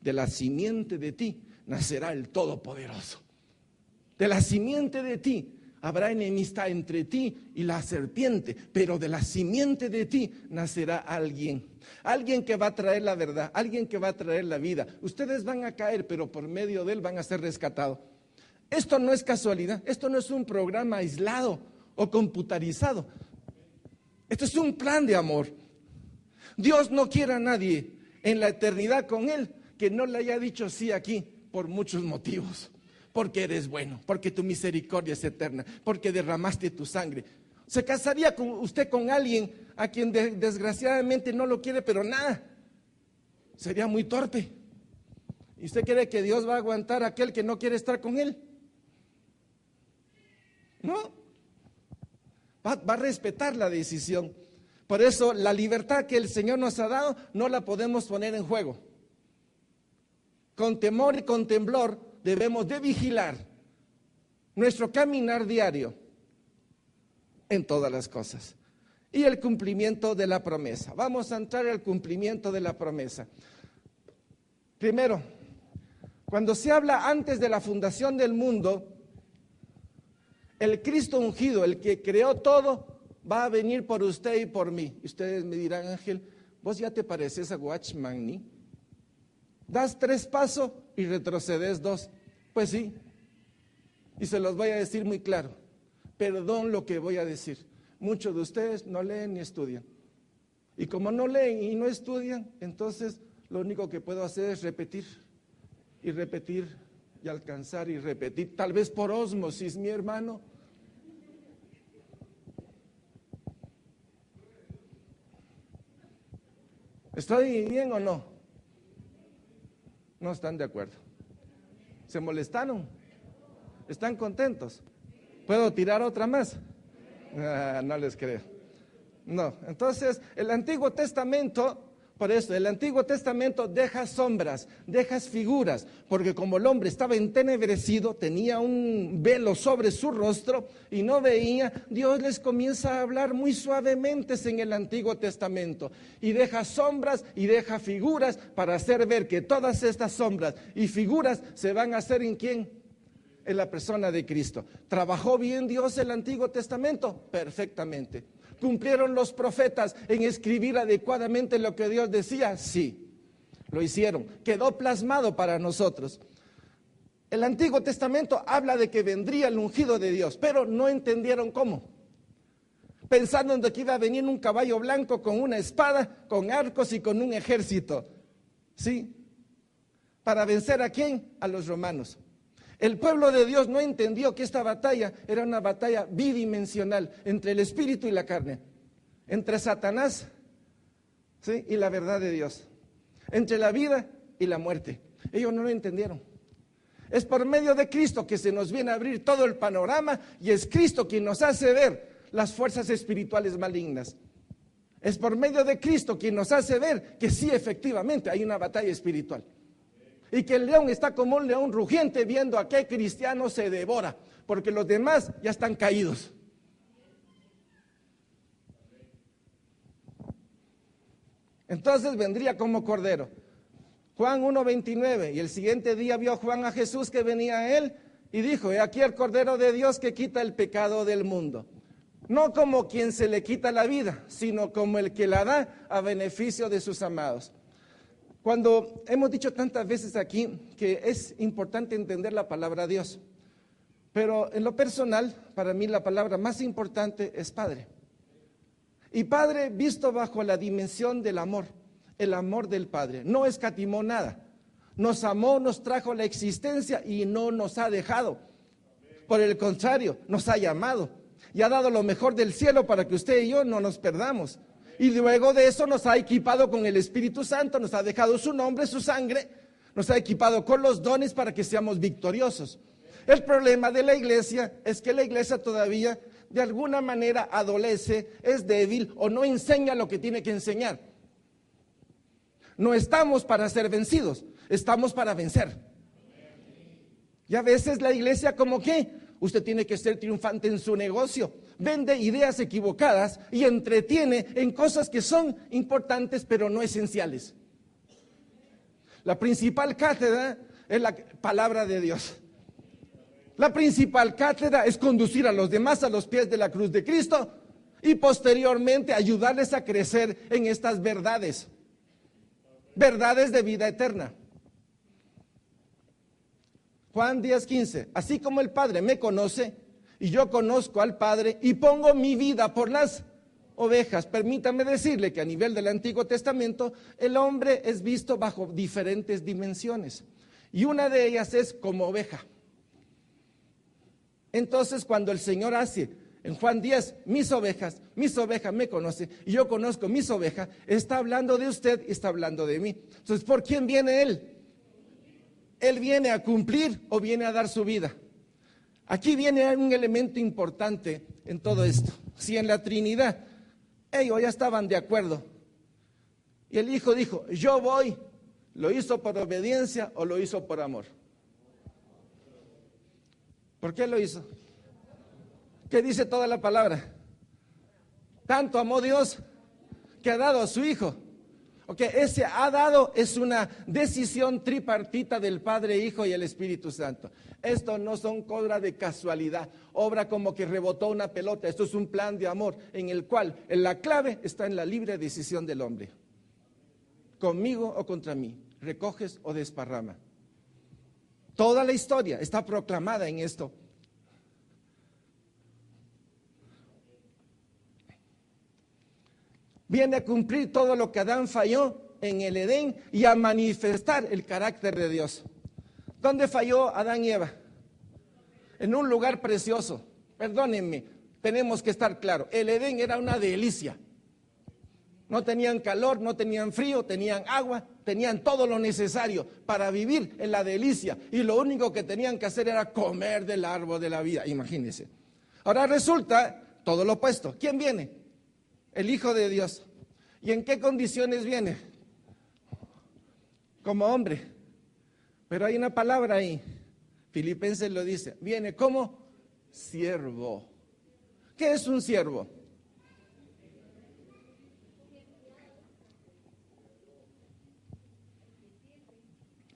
de la simiente de ti nacerá el Todopoderoso. De la simiente de ti, Habrá enemistad entre ti y la serpiente, pero de la simiente de ti nacerá alguien. Alguien que va a traer la verdad, alguien que va a traer la vida. Ustedes van a caer, pero por medio de él van a ser rescatados. Esto no es casualidad, esto no es un programa aislado o computarizado. Esto es un plan de amor. Dios no quiere a nadie en la eternidad con él que no le haya dicho sí aquí por muchos motivos. Porque eres bueno, porque tu misericordia es eterna, porque derramaste tu sangre. ¿Se casaría usted con alguien a quien desgraciadamente no lo quiere, pero nada? Sería muy torpe. ¿Y usted cree que Dios va a aguantar a aquel que no quiere estar con él? No. Va a respetar la decisión. Por eso la libertad que el Señor nos ha dado no la podemos poner en juego. Con temor y con temblor debemos de vigilar nuestro caminar diario en todas las cosas. Y el cumplimiento de la promesa. Vamos a entrar al cumplimiento de la promesa. Primero, cuando se habla antes de la fundación del mundo, el Cristo ungido, el que creó todo, va a venir por usted y por mí. Y ustedes me dirán, Ángel, ¿vos ya te pareces a Watchman Nee? Das 3 pasos y retrocedes 2. Pues sí, y se los voy a decir muy claro. Perdón lo que voy a decir. Muchos de ustedes no leen ni estudian. Y como no leen y no estudian, entonces lo único que puedo hacer es repetir y repetir y alcanzar y repetir. Tal vez por ósmosis, mi hermano. ¿Estoy bien o no? No están de acuerdo. ¿Se molestaron? ¿Están contentos? ¿Puedo tirar otra más? No les creo. No, entonces el Antiguo Testamento, por eso el Antiguo Testamento deja sombras, deja figuras, porque como el hombre estaba entenebrecido, tenía un velo sobre su rostro y no veía, Dios les comienza a hablar muy suavemente en el Antiguo Testamento y deja sombras y deja figuras para hacer ver que todas estas sombras y figuras se van a hacer ¿en quién? En la persona de Cristo. ¿Trabajó bien Dios el Antiguo Testamento? Perfectamente. ¿Cumplieron los profetas en escribir adecuadamente lo que Dios decía? Sí, lo hicieron. Quedó plasmado para nosotros. El Antiguo Testamento habla de que vendría el ungido de Dios, pero no entendieron cómo. Pensando en que iba a venir un caballo blanco con una espada, con arcos y con un ejército. ¿Sí? ¿Para vencer a quién? A los romanos. El pueblo de Dios no entendió que esta batalla era una batalla bidimensional entre el espíritu y la carne, entre Satanás, ¿sí? y la verdad de Dios, entre la vida y la muerte. Ellos no lo entendieron. Es por medio de Cristo que se nos viene a abrir todo el panorama y es Cristo quien nos hace ver las fuerzas espirituales malignas. Es por medio de Cristo quien nos hace ver que sí, efectivamente, hay una batalla espiritual. Y que el león está como un león rugiente viendo a qué cristiano se devora, porque los demás ya están caídos. Entonces vendría como cordero. Juan 1:29, y el siguiente día vio Juan a Jesús que venía a él y dijo, he aquí el Cordero de Dios que quita el pecado del mundo. No como quien se le quita la vida, sino como el que la da a beneficio de sus amados. Cuando hemos dicho tantas veces aquí que es importante entender la palabra Dios, pero en lo personal, para mí la palabra más importante es Padre. Y Padre visto bajo la dimensión del amor, el amor del Padre. No escatimó nada, nos amó, nos trajo la existencia y no nos ha dejado. Por el contrario, nos ha llamado y ha dado lo mejor del cielo para que usted y yo no nos perdamos. Y luego de eso nos ha equipado con el Espíritu Santo, nos ha dejado su nombre, su sangre, nos ha equipado con los dones para que seamos victoriosos. El problema de la iglesia es que la iglesia todavía de alguna manera adolece, es débil o no enseña lo que tiene que enseñar. No estamos para ser vencidos, estamos para vencer. Y a veces la iglesia como que usted tiene que ser triunfante en su negocio. Vende ideas equivocadas y entretiene en cosas que son importantes pero no esenciales. La principal cátedra es la palabra de Dios. La principal cátedra es conducir a los demás a los pies de la cruz de Cristo y posteriormente ayudarles a crecer en estas verdades, verdades de vida eterna. Juan 10:15, así como el Padre me conoce y yo conozco al Padre y pongo mi vida por las ovejas. Permítame decirle que a nivel del Antiguo Testamento el hombre es visto bajo diferentes dimensiones y una de ellas es como oveja. Entonces cuando el Señor hace en Juan 10, mis ovejas me conocen y yo conozco mis ovejas, está hablando de usted y está hablando de mí. Entonces, ¿por quién viene Él? ¿Él viene a cumplir o viene a dar su vida? Aquí viene un elemento importante en todo esto. Si en la Trinidad ellos ya estaban de acuerdo y el Hijo dijo, yo voy, ¿lo hizo por obediencia o lo hizo por amor? ¿Por qué lo hizo? ¿Qué dice toda la palabra? Tanto amó Dios que ha dado a su Hijo. Ese ha dado es una decisión tripartita del Padre, Hijo y el Espíritu Santo. Esto no son obras de casualidad, obra como que rebotó una pelota. Esto es un plan de amor en el cual la clave está en la libre decisión del hombre. Conmigo o contra mí, recoges o desparrama. Toda la historia está proclamada en esto. Viene a cumplir todo lo que Adán falló en el Edén y a manifestar el carácter de Dios. ¿Dónde falló Adán y Eva? En un lugar precioso. Perdónenme, tenemos que estar claros. El Edén era una delicia. No tenían calor, no tenían frío, tenían agua, tenían todo lo necesario para vivir en la delicia. Y lo único que tenían que hacer era comer del árbol de la vida. Imagínense. Ahora resulta todo lo opuesto. ¿Quién viene? El Hijo de Dios. ¿Y en qué condiciones viene? Como hombre. Pero hay una palabra ahí. Filipenses lo dice. Viene como siervo. ¿Qué es un siervo?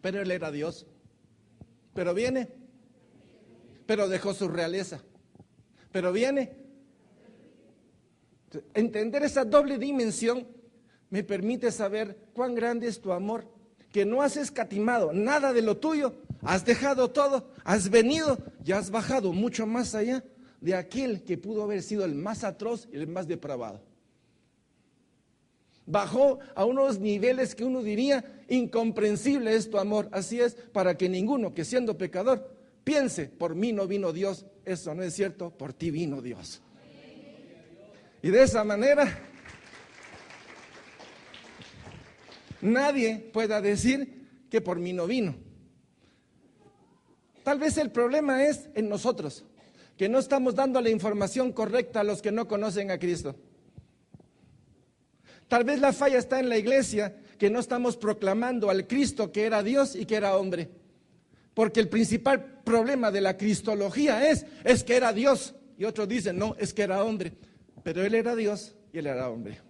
Pero él era Dios. Pero viene. Pero dejó su realeza. Pero viene. Entender esa doble dimensión me permite saber cuán grande es tu amor, que no has escatimado nada de lo tuyo, has dejado todo, has venido y has bajado mucho más allá de aquel que pudo haber sido el más atroz y el más depravado. Bajó a unos niveles que uno diría incomprensible es tu amor. Así es, para que ninguno que siendo pecador piense, por mí no vino Dios. Eso no es cierto, por ti vino Dios. Y de esa manera, nadie pueda decir que por mí no vino. Tal vez el problema es en nosotros, que no estamos dando la información correcta a los que no conocen a Cristo. Tal vez la falla está en la iglesia, que no estamos proclamando al Cristo que era Dios y que era hombre. Porque el principal problema de la cristología es que era Dios. Y otros dicen, no, es que era hombre. Pero Él era Dios y Él era hombre.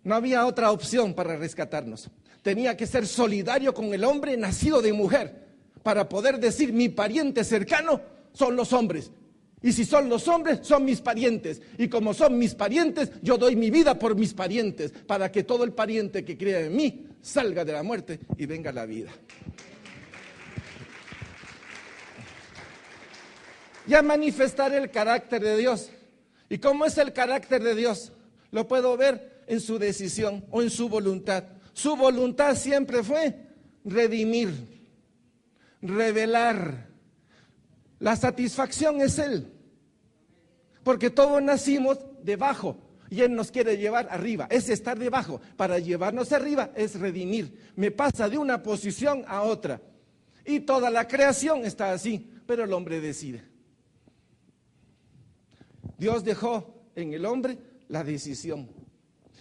No había otra opción para rescatarnos. Tenía que ser solidario con el hombre nacido de mujer para poder decir, mi pariente cercano son los hombres. Y si son los hombres, son mis parientes. Y como son mis parientes, yo doy mi vida por mis parientes, para que todo el pariente que crea en mí salga de la muerte y venga a la vida. Y a manifestar el carácter de Dios. ¿Y cómo es el carácter de Dios? Lo puedo ver en su decisión o en su voluntad. Su voluntad siempre fue redimir, revelar. La satisfacción es Él. Porque todos nacimos debajo y Él nos quiere llevar arriba. Es estar debajo. Para llevarnos arriba es redimir. Me pasa de una posición a otra. Y toda la creación está así, pero el hombre decide. Dios dejó en el hombre la decisión.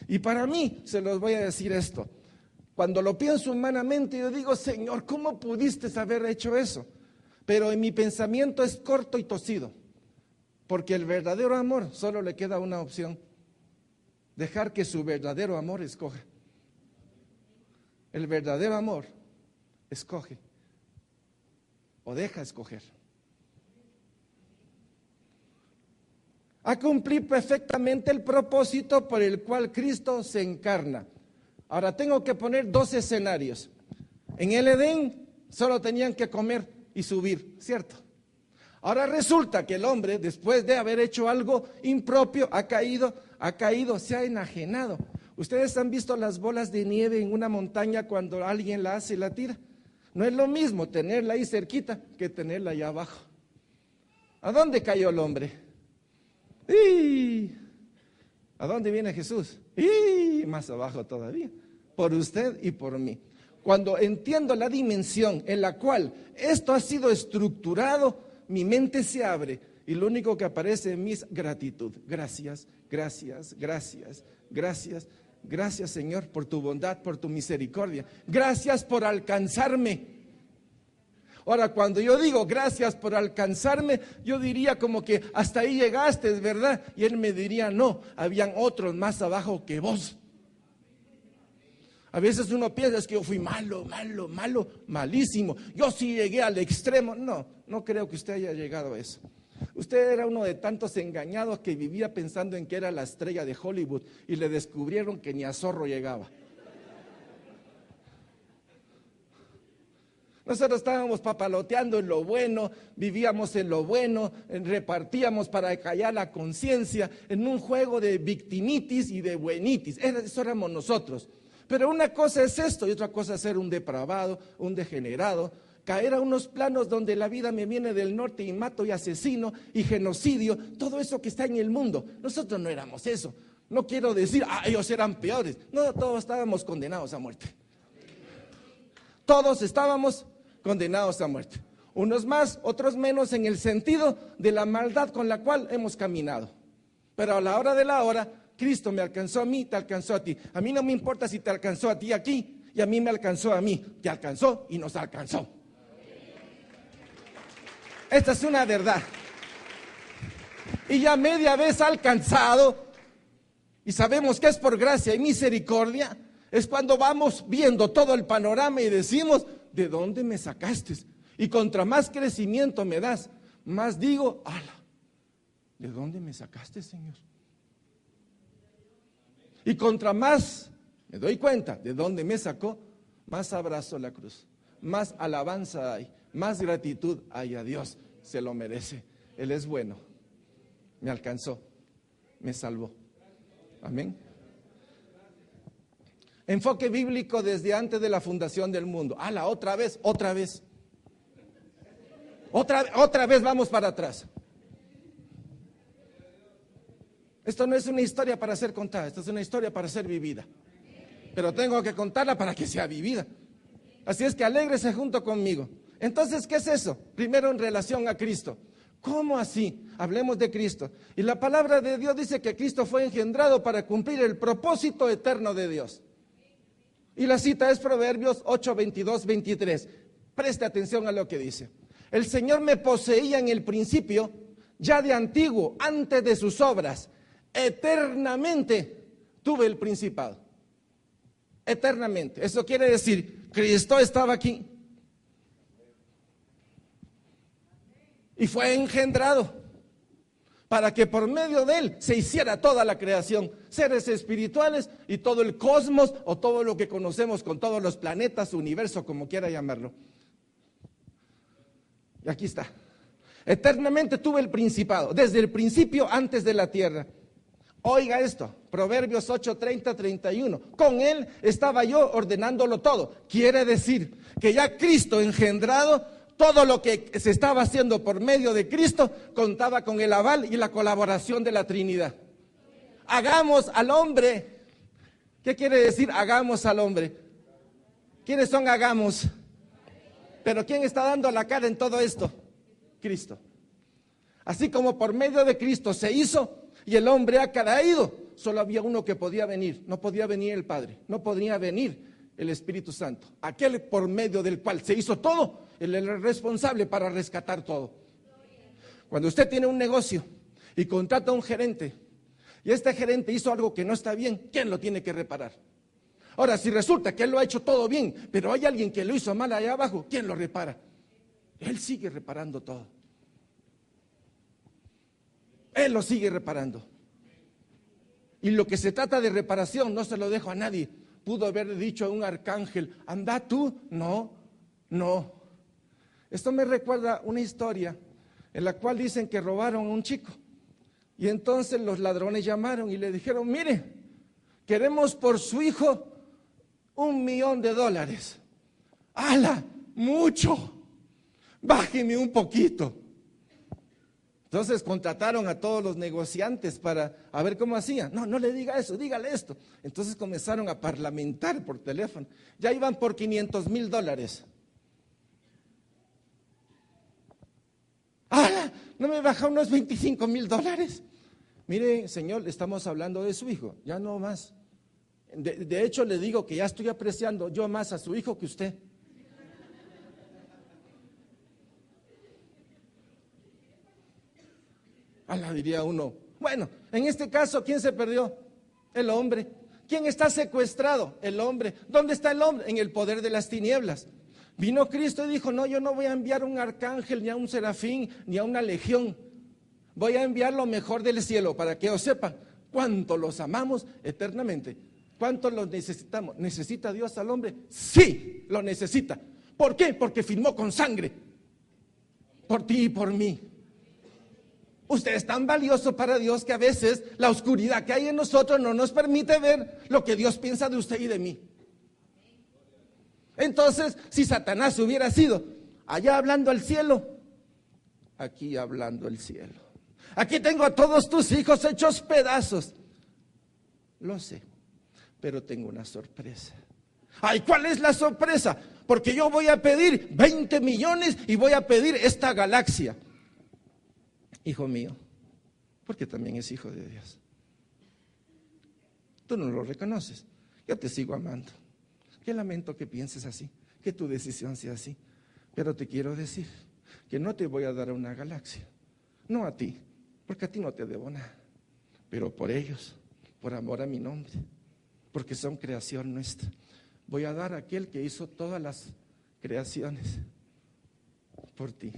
Y para mí, se los voy a decir esto. Cuando lo pienso humanamente, yo digo, Señor, ¿cómo pudiste haber hecho eso? Pero en mi pensamiento es corto y torcido. Porque el verdadero amor solo le queda una opción. Dejar que su verdadero amor escoja. El verdadero amor escoge o deja escoger. a cumplir perfectamente el propósito por el cual Cristo se encarna. Ahora tengo que poner dos escenarios. En el Edén solo tenían que comer y subir, ¿cierto? Ahora resulta que el hombre, después de haber hecho algo impropio, ha caído, se ha enajenado. ¿Ustedes han visto las bolas de nieve en una montaña cuando alguien la hace y la tira? No es lo mismo tenerla ahí cerquita que tenerla allá abajo. ¿A dónde cayó el hombre? ¡Y! ¿A dónde viene Jesús? ¡Y! Más abajo todavía, por usted y por mí. Cuando entiendo la dimensión en la cual esto ha sido estructurado, mi mente se abre y lo único que aparece en mí es gratitud. Gracias, gracias, gracias, gracias, gracias Señor por tu bondad, por tu misericordia. Gracias por alcanzarme. Ahora, cuando yo digo gracias por alcanzarme, yo diría como que hasta ahí llegaste, ¿verdad? Y él me diría, no, habían otros más abajo que vos. A veces uno piensa es que yo fui malo, malísimo. Yo sí llegué al extremo. No, no creo que usted haya llegado a eso. Usted era uno de tantos engañados que vivía pensando en que era la estrella de Hollywood y le descubrieron que ni a zorro llegaba. Nosotros estábamos papaloteando en lo bueno, vivíamos en lo bueno, repartíamos para callar la conciencia en un juego de victimitis y de buenitis. Eso éramos nosotros. Pero una cosa es esto y otra cosa es ser un depravado, un degenerado, caer a unos planos donde la vida me viene del norte y mato y asesino y genocidio, todo eso que está en el mundo. Nosotros no éramos eso. No quiero decir, ellos eran peores. No, todos estábamos condenados a muerte. Todos estábamos condenados a muerte. Unos más, otros menos en el sentido de la maldad con la cual hemos caminado. Pero a la hora de la hora, Cristo me alcanzó a mí, te alcanzó a ti. A mí no me importa si te alcanzó a ti aquí y a mí me alcanzó a mí. Te alcanzó y nos alcanzó. Esta es una verdad. Y ya media vez alcanzado, y sabemos que es por gracia y misericordia, es cuando vamos viendo todo el panorama y decimos, ¿de dónde me sacaste? Y contra más crecimiento me das, más digo, ala, ¿de dónde me sacaste, Señor? Y contra más me doy cuenta de dónde me sacó, más abrazo la cruz, más alabanza hay, más gratitud hay a Dios. Se lo merece. Él es bueno. Me alcanzó, me salvó. Amén. Enfoque bíblico desde antes de la fundación del mundo. Otra vez. Otra vez vamos para atrás. Esto no es una historia para ser contada, esto es una historia para ser vivida. Pero tengo que contarla para que sea vivida. Así es que alégrese junto conmigo. Entonces, ¿qué es eso? Primero en relación a Cristo. ¿Cómo así? Hablemos de Cristo. Y la palabra de Dios dice que Cristo fue engendrado para cumplir el propósito eterno de Dios. Y la cita es Proverbios 8, 22, 23. Preste atención a lo que dice. El Señor me poseía en el principio, ya de antiguo, antes de sus obras. Eternamente tuve el principado. Eternamente. Eso quiere decir, Cristo estaba aquí. Y fue engendrado para que por medio de él se hiciera toda la creación, seres espirituales y todo el cosmos o todo lo que conocemos con todos los planetas, universo, como quiera llamarlo. Y aquí está. Eternamente tuve el principado, desde el principio antes de la tierra. Oiga esto, Proverbios 8, 30, 31. Con él estaba yo ordenándolo todo. Quiere decir que ya Cristo engendrado, todo lo que se estaba haciendo por medio de Cristo contaba con el aval y la colaboración de la Trinidad. Hagamos al hombre. ¿Qué quiere decir hagamos al hombre? ¿Quiénes son hagamos? Pero ¿quién está dando la cara en todo esto? Cristo. Así como por medio de Cristo se hizo y el hombre ha caído, solo había uno que podía venir. No podía venir el Padre, no podía venir el Espíritu Santo. Aquel por medio del cual se hizo todo. Él es el responsable para rescatar todo. Cuando usted tiene un negocio y contrata a un gerente y este gerente hizo algo que no está bien, ¿quién lo tiene que reparar? Ahora, si resulta que él lo ha hecho todo bien, pero hay alguien que lo hizo mal allá abajo, ¿quién lo repara? Él sigue reparando todo. Él lo sigue reparando. Y lo que se trata de reparación no se lo dejo a nadie. Pudo haber dicho a un arcángel, anda tú. No. Esto me recuerda una historia en la cual dicen que robaron a un chico. Y entonces los ladrones llamaron y le dijeron, mire, queremos por su hijo $1,000,000. ¡Hala! ¡Mucho! Bájeme un poquito. Entonces contrataron a todos los negociantes para a ver cómo hacían. No le diga eso, dígale esto. Entonces comenzaron a parlamentar por teléfono. Ya iban por $500,000. ¡Ah! ¿No me baja unos $25,000? Mire, señor, estamos hablando de su hijo, ya no más. De hecho, le digo que ya estoy apreciando yo más a su hijo que usted. Diría uno, bueno, en este caso, ¿quién se perdió? El hombre. ¿Quién está secuestrado? El hombre. ¿Dónde está el hombre? En el poder de las tinieblas. Vino Cristo y dijo, no, yo no voy a enviar un arcángel, ni a un serafín, ni a una legión. Voy a enviar lo mejor del cielo para que os sepan cuánto los amamos eternamente. ¿Cuánto los necesitamos? ¿Necesita Dios al hombre? Sí, lo necesita. ¿Por qué? Porque firmó con sangre. Por ti y por mí. Usted es tan valioso para Dios que a veces la oscuridad que hay en nosotros no nos permite ver lo que Dios piensa de usted y de mí. Entonces, si Satanás hubiera sido allá hablando al cielo, aquí hablando al cielo. Aquí tengo a todos tus hijos hechos pedazos. Lo sé, pero tengo una sorpresa. Ay, ¿cuál es la sorpresa? Porque yo voy a pedir 20 millones y voy a pedir esta galaxia. Hijo mío, porque también es hijo de Dios. Tú no lo reconoces. Yo te sigo amando. Qué lamento que pienses así, que tu decisión sea así. Pero te quiero decir que no te voy a dar una galaxia. No a ti, porque a ti no te debo nada. Pero por ellos, por amor a mi nombre, porque son creación nuestra. Voy a dar a aquel que hizo todas las creaciones por ti,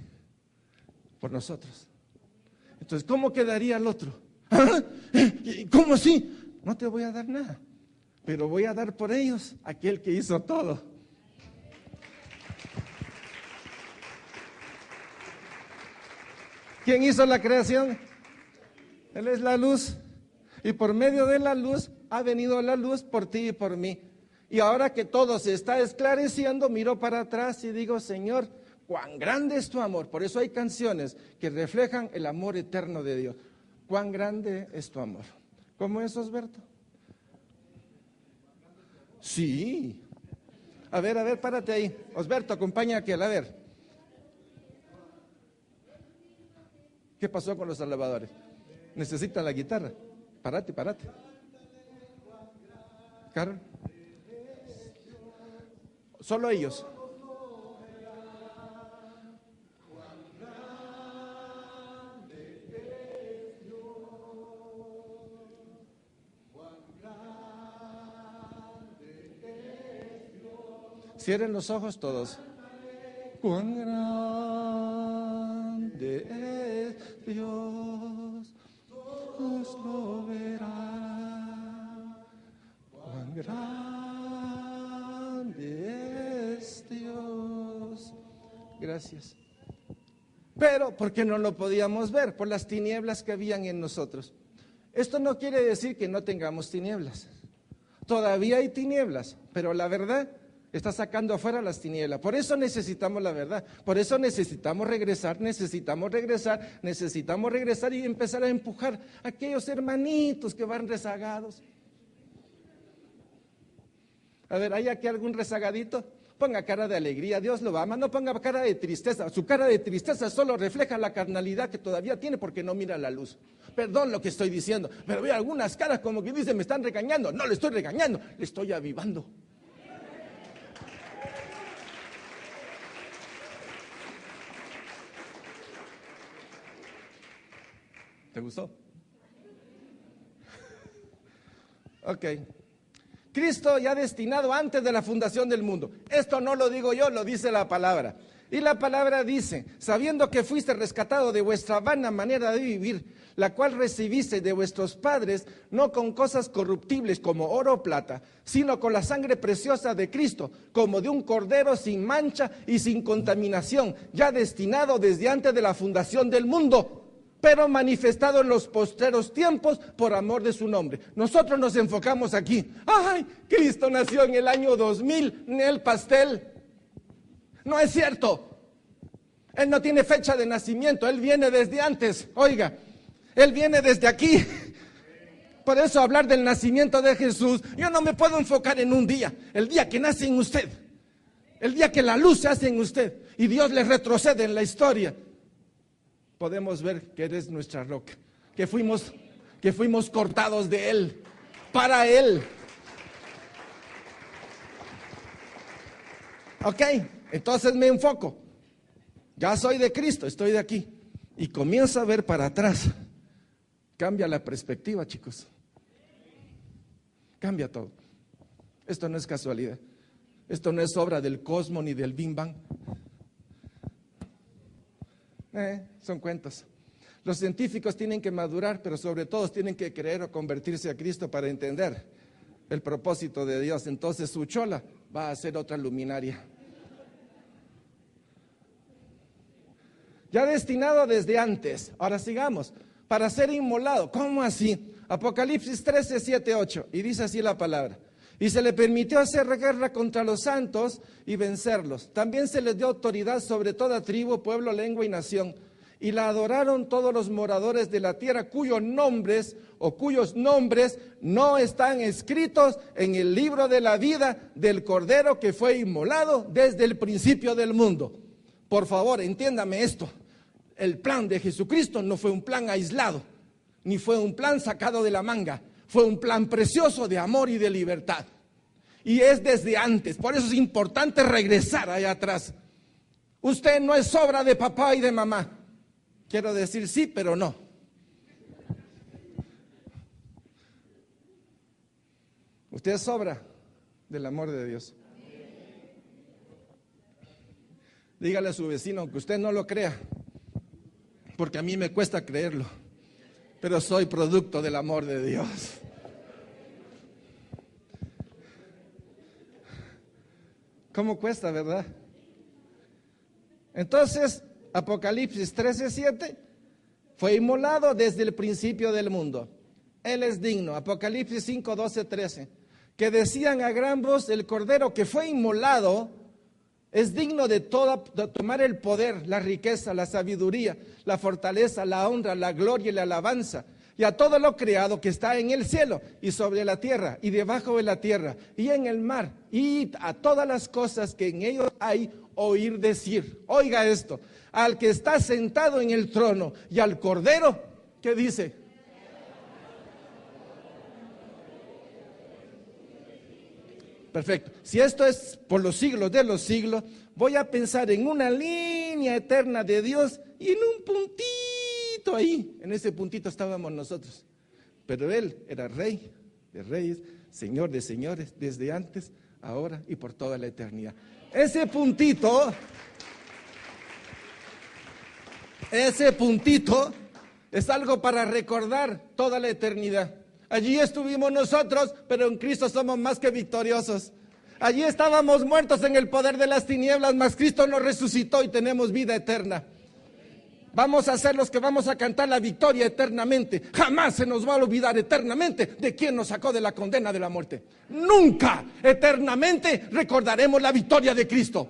por nosotros. Entonces, ¿cómo quedaría el otro? ¿Ah? ¿Cómo así? No te voy a dar nada, pero voy a dar por ellos aquel que hizo todo. ¿Quién hizo la creación? Él es la luz. Y por medio de la luz ha venido la luz por ti y por mí. Y ahora que todo se está esclareciendo, miro para atrás y digo, Señor, cuán grande es tu amor. Por eso hay canciones que reflejan el amor eterno de Dios. Cuán grande es tu amor. ¿Cómo es, Osberto? Sí. A ver, párate ahí. Osberto, acompaña a aquel, a ver. ¿Qué pasó con los alabadores? Necesitan la guitarra. Párate. Carlos. Solo ellos. Cierren los ojos todos. Cuán grande es Dios, todos lo verán. Cuán grande es Dios. Gracias. Pero, ¿por qué no lo podíamos ver? Por las tinieblas que habían en nosotros. Esto no quiere decir que no tengamos tinieblas. Todavía hay tinieblas, pero la verdad está sacando afuera las tinieblas. Por eso necesitamos la verdad. Por eso necesitamos regresar y empezar a empujar a aquellos hermanitos que van rezagados. A ver, ¿hay aquí algún rezagadito? Ponga cara de alegría, Dios lo ama. No ponga cara de tristeza. Su cara de tristeza solo refleja la carnalidad que todavía tiene porque no mira la luz. Perdón lo que estoy diciendo, pero veo algunas caras como que dicen, me están regañando. No le estoy regañando, le estoy avivando. ¿Te gustó? Ok. Cristo ya destinado antes de la fundación del mundo. Esto no lo digo yo, lo dice la palabra. Y la palabra dice, sabiendo que fuiste rescatado de vuestra vana manera de vivir, la cual recibiste de vuestros padres, no con cosas corruptibles como oro o plata, sino con la sangre preciosa de Cristo, como de un cordero sin mancha y sin contaminación, ya destinado desde antes de la fundación del mundo, pero manifestado en los postreros tiempos por amor de su nombre. Nosotros nos enfocamos aquí. ¡Ay! Cristo nació en el año 2000 en el pastel. No es cierto. Él no tiene fecha de nacimiento, Él viene desde antes. Oiga, Él viene desde aquí. Por eso hablar del nacimiento de Jesús, yo no me puedo enfocar en un día, el día que nace en usted, el día que la luz se hace en usted y Dios le retrocede en la historia. Podemos ver que eres nuestra roca, que fuimos cortados de Él, para Él. Ok, entonces me enfoco. Ya soy de Cristo, estoy de aquí. Y comienzo a ver para atrás. Cambia la perspectiva, chicos. Cambia todo. Esto no es casualidad. Esto no es obra del cosmos ni del Big Bang. Son cuentos. Los científicos tienen que madurar, pero sobre todo tienen que creer o convertirse a Cristo para entender el propósito de Dios. Entonces su chola va a ser otra luminaria. Ya destinado desde antes. Ahora sigamos. Para ser inmolado. ¿Cómo así? Apocalipsis 13, 7, 8. Y dice así la palabra. Y se le permitió hacer guerra contra los santos y vencerlos. También se les dio autoridad sobre toda tribu, pueblo, lengua y nación. Y la adoraron todos los moradores de la tierra cuyos nombres no están escritos en el libro de la vida del Cordero que fue inmolado desde el principio del mundo. Por favor, entiéndame esto. El plan de Jesucristo no fue un plan aislado, ni fue un plan sacado de la manga. Fue un plan precioso de amor y de libertad. Y es desde antes. Por eso es importante regresar allá atrás. Usted no es obra de papá y de mamá. Quiero decir sí, pero no. Usted es obra del amor de Dios. Dígale a su vecino, aunque usted no lo crea, porque a mí me cuesta creerlo, pero soy producto del amor de Dios. ¿Cómo cuesta, verdad? Entonces, Apocalipsis 13:7, fue inmolado desde el principio del mundo. Él es digno. Apocalipsis 5:12, 13, que decían a gran voz, el Cordero que fue inmolado es digno de tomar el poder, la riqueza, la sabiduría, la fortaleza, la honra, la gloria y la alabanza. Y a todo lo creado que está en el cielo y sobre la tierra y debajo de la tierra y en el mar y a todas las cosas que en ellos hay, oír decir. Oiga esto, al que está sentado en el trono y al Cordero, ¿qué dice? Perfecto. Si esto es por los siglos de los siglos, voy a pensar en una línea eterna de Dios y en un puntito ahí, en ese puntito estábamos nosotros. Pero Él era Rey de reyes, Señor de señores, desde antes, ahora y por toda la eternidad. Ese puntito es algo para recordar toda la eternidad. Allí estuvimos nosotros, pero en Cristo somos más que victoriosos. Allí estábamos muertos en el poder de las tinieblas, mas Cristo nos resucitó y tenemos vida eterna. Vamos a ser los que vamos a cantar la victoria eternamente. Jamás se nos va a olvidar eternamente de quién nos sacó de la condena de la muerte. Nunca eternamente recordaremos la victoria de Cristo.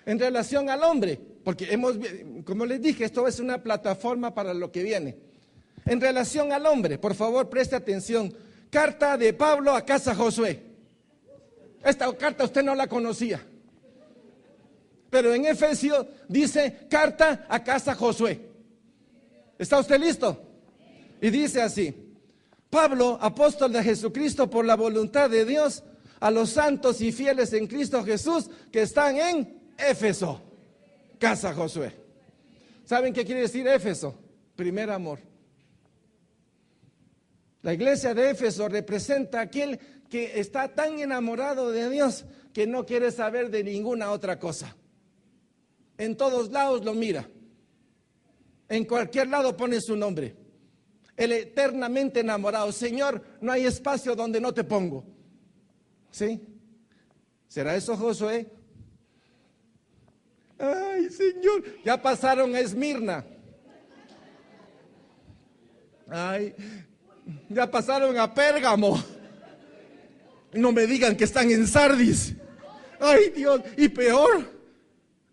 En relación al hombre, porque como les dije, esto es una plataforma para lo que viene. En relación al hombre, por favor, preste atención. Carta de Pablo a casa Josué. Esta carta usted no la conocía. Pero en Efesios dice carta a casa Josué. ¿Está usted listo? Y dice así: Pablo, apóstol de Jesucristo por la voluntad de Dios, a los santos y fieles en Cristo Jesús que están en Éfeso, casa Josué. ¿Saben qué quiere decir Éfeso? Primer amor. La iglesia de Éfeso representa a aquel que está tan enamorado de Dios que no quiere saber de ninguna otra cosa. En todos lados lo mira. En cualquier lado pone su nombre. El eternamente enamorado. Señor, no hay espacio donde no te pongo. ¿Sí? ¿Será eso, Josué? Ay, Señor, ya pasaron a Esmirna. Ay, ya pasaron a Pérgamo. No me digan que están en Sardis. Ay, Dios, y peor.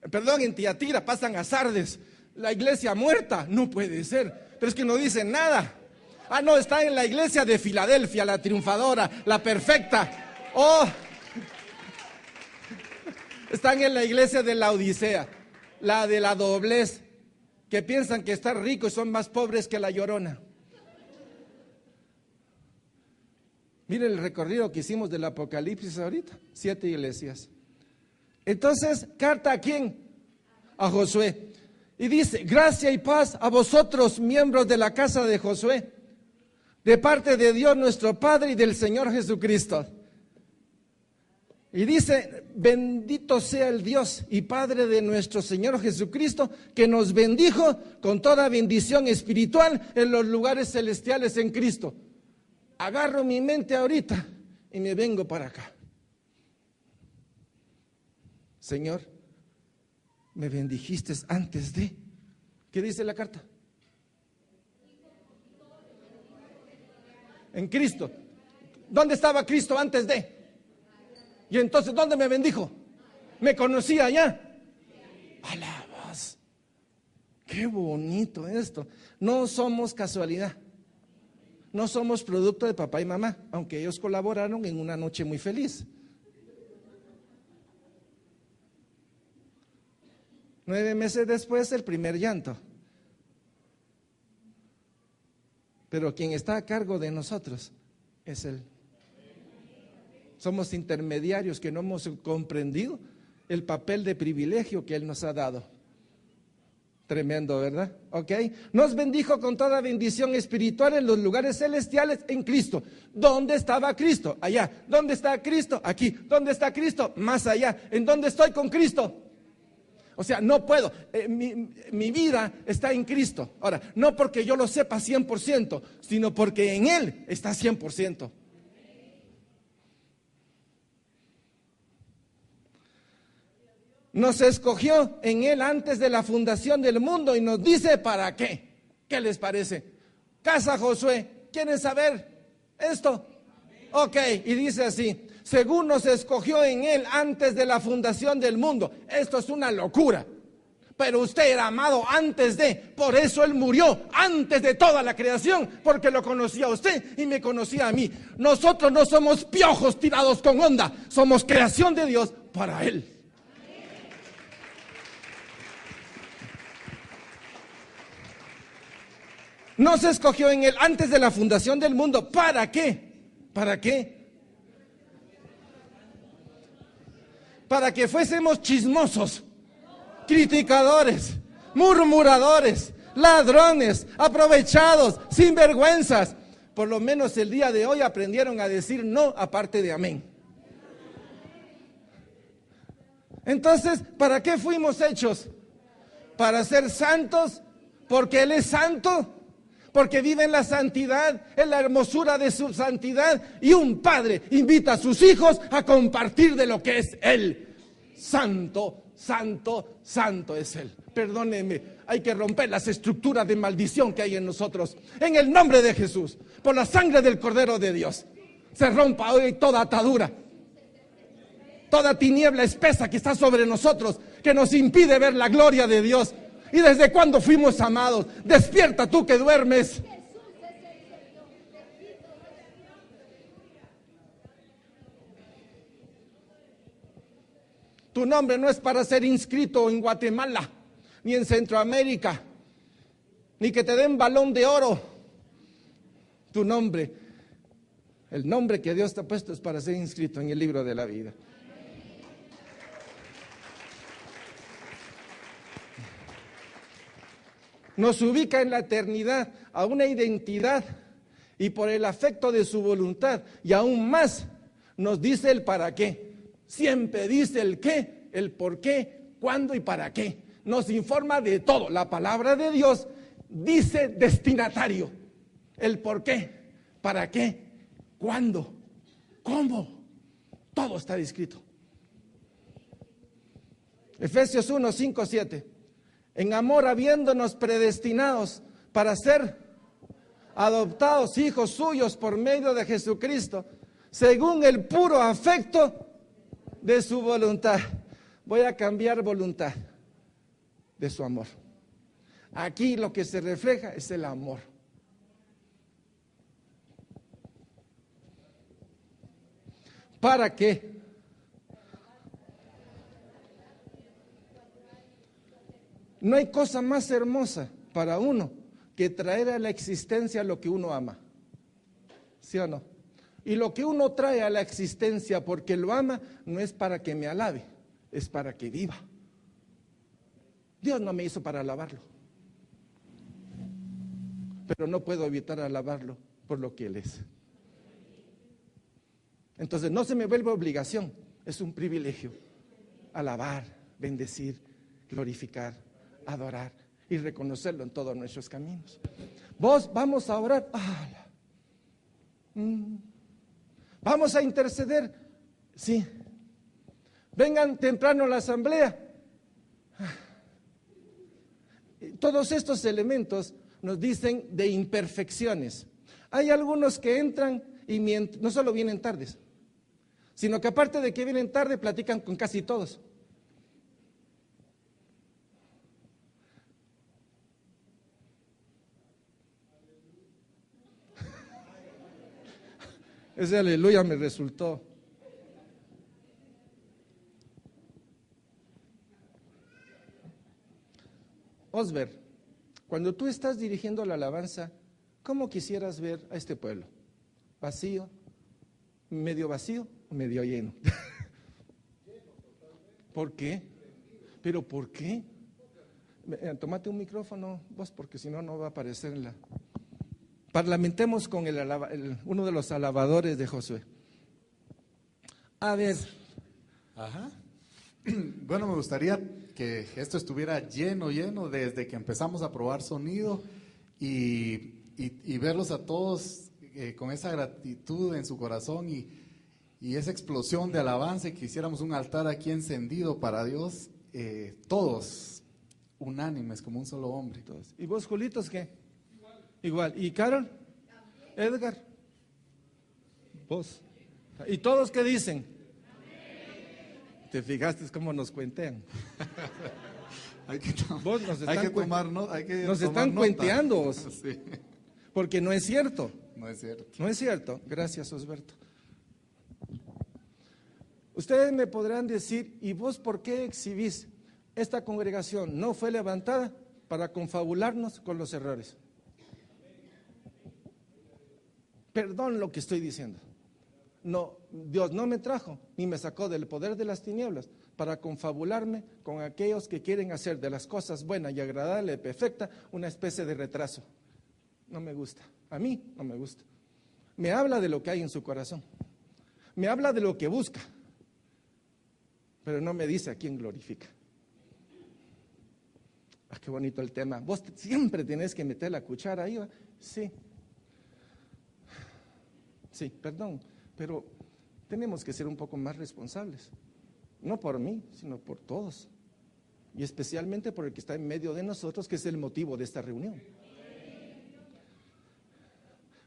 Perdón, en Tiatira pasan a Sardes. La iglesia muerta, no puede ser. Pero es que no dicen nada. Ah, no, está en la iglesia de Filadelfia, la triunfadora, la perfecta. Oh, están en la iglesia de la Odisea, la de la doblez, que piensan que están ricos y son más pobres que la Llorona. Miren el recorrido que hicimos del Apocalipsis ahorita, 7 iglesias. Entonces, ¿carta a quién? A Josué. Y dice, gracia y paz a vosotros, miembros de la casa de Josué, de parte de Dios nuestro Padre y del Señor Jesucristo. Y dice, bendito sea el Dios y Padre de nuestro Señor Jesucristo, que nos bendijo con toda bendición espiritual en los lugares celestiales en Cristo. Agarro mi mente ahorita y me vengo para acá. Señor, me bendijiste antes de. ¿Qué dice la carta? En Cristo. ¿Dónde estaba Cristo antes de? Y entonces, ¿dónde me bendijo? ¿Me conocía ya? Alabas. Qué bonito esto. No somos casualidad. No somos producto de papá y mamá, aunque ellos colaboraron en una noche muy feliz. 9 meses después, el primer llanto. Pero quien está a cargo de nosotros es Él. Somos intermediarios que no hemos comprendido el papel de privilegio que Él nos ha dado. Tremendo, ¿verdad? ¿Ok? Nos bendijo con toda bendición espiritual en los lugares celestiales en Cristo. ¿Dónde estaba Cristo? Allá. ¿Dónde está Cristo? Aquí. ¿Dónde está Cristo? Más allá. ¿En dónde estoy con Cristo? O sea, no puedo. Mi vida está en Cristo. Ahora, no porque yo lo sepa 100%, sino porque en Él está 100%. Nos escogió en Él antes de la fundación del mundo y nos dice ¿para qué? ¿Qué les parece? Casa Josué, ¿quieren saber esto? Ok, y dice así, según nos escogió en Él antes de la fundación del mundo. Esto es una locura, pero usted era amado antes de, por eso Él murió antes de toda la creación, porque lo conocía a usted y me conocía a mí. Nosotros no somos piojos tirados con onda, somos creación de Dios para Él. Nos escogió en Él antes de la fundación del mundo. ¿Para qué? ¿Para qué? Para que fuésemos chismosos, criticadores, murmuradores, ladrones, aprovechados, sinvergüenzas. Por lo menos el día de hoy aprendieron a decir no aparte de amén. Entonces, ¿para qué fuimos hechos? Para ser santos, porque Él es santo. Porque vive en la santidad, en la hermosura de su santidad. Y un padre invita a sus hijos a compartir de lo que es Él. Santo, santo, santo es Él. Perdónenme, hay que romper las estructuras de maldición que hay en nosotros. En el nombre de Jesús, por la sangre del Cordero de Dios. Se rompa hoy toda atadura. Toda tiniebla espesa que está sobre nosotros, que nos impide ver la gloria de Dios. ¿Y desde cuándo fuimos amados? Despierta tú que duermes. Tu nombre no es para ser inscrito en Guatemala, ni en Centroamérica, ni que te den balón de oro. Tu nombre, el nombre que Dios te ha puesto es para ser inscrito en el libro de la vida. Nos ubica en la eternidad a una identidad y por el afecto de su voluntad y aún más nos dice el para qué. Siempre dice el qué, el por qué, cuándo y para qué. Nos informa de todo. La palabra de Dios dice destinatario. El por qué, para qué, cuándo, cómo. Todo está descrito. Efesios 1, 5, 7. En amor, habiéndonos predestinados para ser adoptados hijos suyos por medio de Jesucristo, según el puro afecto de su voluntad. Voy a cambiar voluntad, de su amor. Aquí lo que se refleja es el amor. ¿Para qué? No hay cosa más hermosa para uno que traer a la existencia lo que uno ama. ¿Sí o no? Y lo que uno trae a la existencia porque lo ama no es para que me alabe, es para que viva. Dios no me hizo para alabarlo, pero no puedo evitar alabarlo por lo que Él es. Entonces no se me vuelve obligación, es un privilegio alabar, bendecir, glorificar, adorar y reconocerlo en todos nuestros caminos. Vamos a orar. Vamos a interceder. Sí. Vengan temprano a la asamblea. Todos estos elementos nos dicen de imperfecciones. Hay algunos que entran y no solo vienen tardes, sino que aparte de que vienen tarde, platican con casi todos. Ese aleluya me resultó. Osber, cuando tú estás dirigiendo la alabanza, ¿cómo quisieras ver a este pueblo? ¿Vacío? ¿Medio vacío o medio lleno? ¿Por qué? ¿Pero por qué? Tómate un micrófono vos, porque si no, no va a aparecer en la... Parlamentemos con uno de los alabadores de Josué. A ver. Ajá. Bueno, me gustaría que esto estuviera lleno desde que empezamos a probar sonido y verlos a todos con esa gratitud en su corazón y esa explosión de alabanza, y que hiciéramos un altar aquí encendido para Dios, todos unánimes como un solo hombre. ¿Y vos, Julitos, qué? Igual. ¿Y Carol? Edgar. ¿Vos? ¿Y todos qué dicen? ¿Te fijaste cómo nos cuentean? Nos están cuenteando. Sí. Porque no es cierto. No es cierto. No es cierto. Gracias, Osberto. Ustedes me podrán decir, ¿y vos por qué exhibís? Esta congregación no fue levantada para confabularnos con los errores. Perdón lo que estoy diciendo. No, Dios no me trajo ni me sacó del poder de las tinieblas para confabularme con aquellos que quieren hacer de las cosas buenas y agradables, perfectas, una especie de retraso. No me gusta. A mí no me gusta. Me habla de lo que hay en su corazón. Me habla de lo que busca. Pero no me dice a quién glorifica. Qué bonito el tema. Vos siempre tenés que meter la cuchara ahí, ¿va? Sí. Sí, perdón, pero tenemos que ser un poco más responsables. No por mí, sino por todos. Y especialmente por el que está en medio de nosotros, que es el motivo de esta reunión.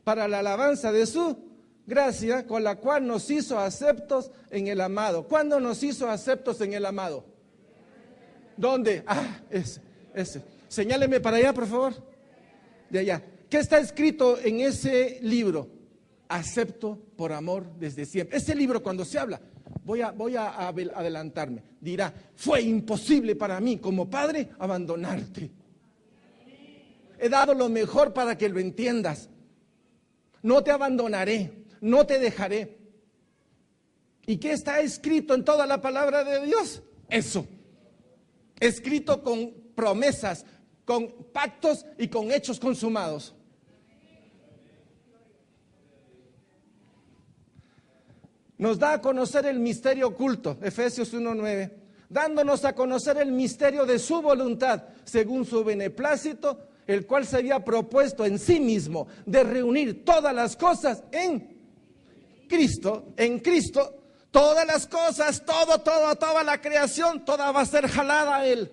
Para la alabanza de su gracia, con la cual nos hizo aceptos en el amado. ¿Cuándo nos hizo aceptos en el amado? ¿Dónde? Ese. Señáleme para allá, por favor. De allá. ¿Qué está escrito en ese libro? Acepto por amor desde siempre. Ese libro, cuando se habla, voy a adelantarme, dirá, fue imposible para mí como padre abandonarte. He dado lo mejor para que lo entiendas. No te abandonaré, no te dejaré. ¿Y qué está escrito en toda la palabra de Dios? Eso. Escrito con promesas, con pactos y con hechos consumados. Nos da a conocer el misterio oculto, Efesios 1:9, dándonos a conocer el misterio de su voluntad, según su beneplácito, el cual se había propuesto en sí mismo de reunir todas las cosas en Cristo, todas las cosas, toda la creación, toda va a ser jalada a Él.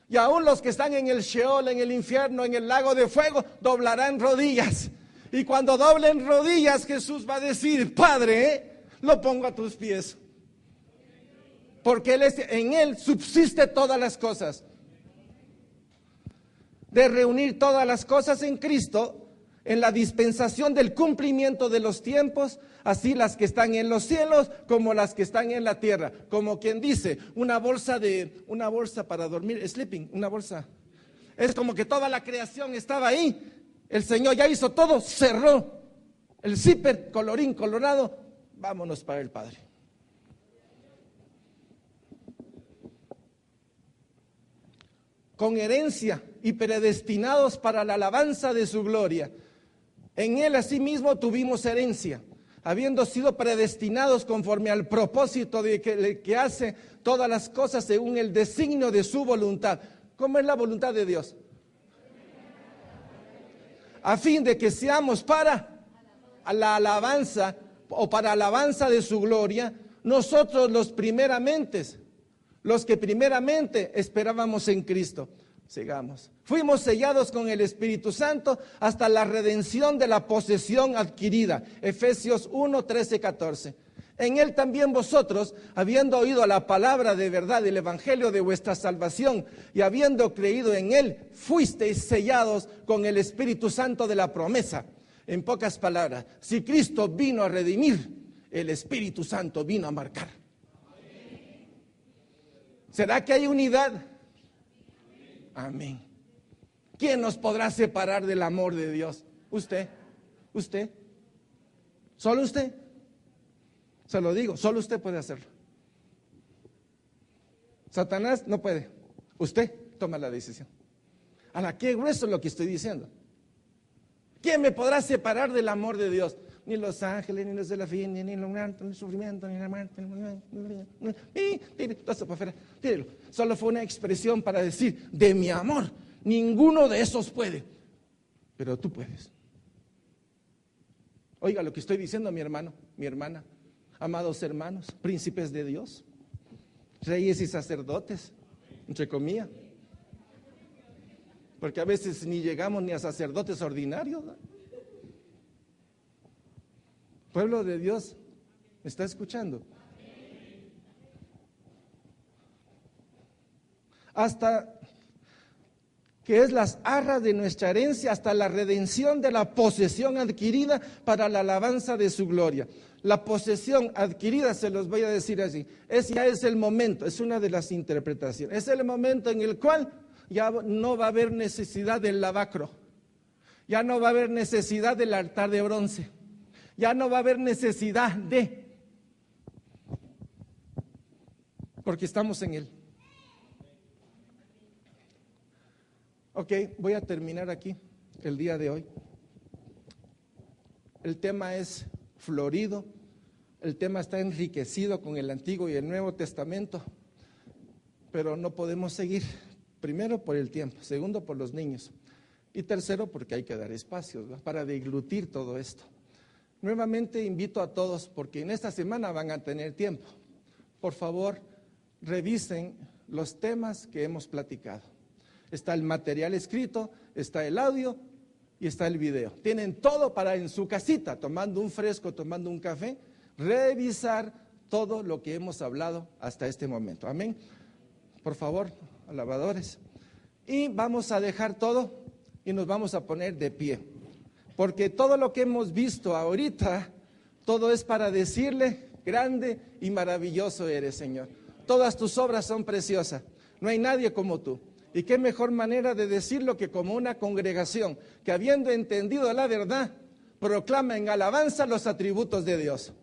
Y aún los que están en el Sheol, en el infierno, en el lago de fuego, doblarán rodillas. Y cuando doblen rodillas, Jesús va a decir, Padre, lo pongo a tus pies. Porque en Él subsiste todas las cosas. De reunir todas las cosas en Cristo, en la dispensación del cumplimiento de los tiempos, así las que están en los cielos como las que están en la tierra. Como quien dice, una bolsa para dormir, sleeping, una bolsa. Es como que toda la creación estaba ahí. El Señor ya hizo todo, cerró el zipper, colorín colorado, vámonos para el Padre. Con herencia y predestinados para la alabanza de su gloria. En Él asimismo tuvimos herencia, habiendo sido predestinados conforme al propósito de que hace todas las cosas según el designio de su voluntad. ¿Cómo es la voluntad de Dios? A fin de que seamos para la alabanza o para alabanza de su gloria, nosotros los que primeramente esperábamos en Cristo. Sigamos. Fuimos sellados con el Espíritu Santo hasta la redención de la posesión adquirida. Efesios 1, 13, 14. En Él también vosotros, habiendo oído la palabra de verdad, el evangelio de vuestra salvación, y habiendo creído en Él, fuisteis sellados con el Espíritu Santo de la promesa. En pocas palabras, si Cristo vino a redimir, el Espíritu Santo vino a marcar. ¿Será que hay unidad? Amén. ¿Quién nos podrá separar del amor de Dios? Usted, solo usted. Se lo digo, solo usted puede hacerlo. Satanás no puede. Usted toma la decisión. ¿A la qué grueso es lo que estoy diciendo? ¿Quién me podrá separar del amor de Dios? Ni los ángeles, ni los de la fin, ni el sufrimiento, ni la muerte, todo eso para afuera. Tírelo. Solo fue una expresión para decir, de mi amor, ninguno de esos puede, pero tú puedes. Oiga lo que estoy diciendo, mi hermano, mi hermana, amados hermanos, príncipes de Dios, reyes y sacerdotes, entre comillas, porque a veces ni llegamos ni a sacerdotes ordinarios, ¿no? Pueblo de Dios, ¿me está escuchando? Hasta que es las arras de nuestra herencia, hasta la redención de la posesión adquirida para la alabanza de su gloria. La posesión adquirida, se los voy a decir así, ya es el momento, es una de las interpretaciones, es el momento en el cual ya no va a haber necesidad del lavacro, ya no va a haber necesidad del altar de bronce, ya no va a haber necesidad porque estamos en Él. Ok, voy a terminar aquí el día de hoy. El tema es florido, el tema está enriquecido con el Antiguo y el Nuevo Testamento, pero no podemos seguir, primero por el tiempo, segundo por los niños y tercero porque hay que dar espacios, ¿no?, para deglutir todo esto. Nuevamente invito a todos, porque en esta semana van a tener tiempo, por favor revisen los temas que hemos platicado. Está el material escrito, está el audio y está el video. Tienen todo para en su casita, tomando un fresco, tomando un café, revisar todo lo que hemos hablado hasta este momento. Amén. Por favor, alabadores. Y vamos a dejar todo y nos vamos a poner de pie. Porque todo lo que hemos visto ahorita, todo es para decirle, grande y maravilloso eres, Señor. Todas tus obras son preciosas. No hay nadie como tú. Y qué mejor manera de decirlo que como una congregación que habiendo entendido la verdad, proclama en alabanza los atributos de Dios.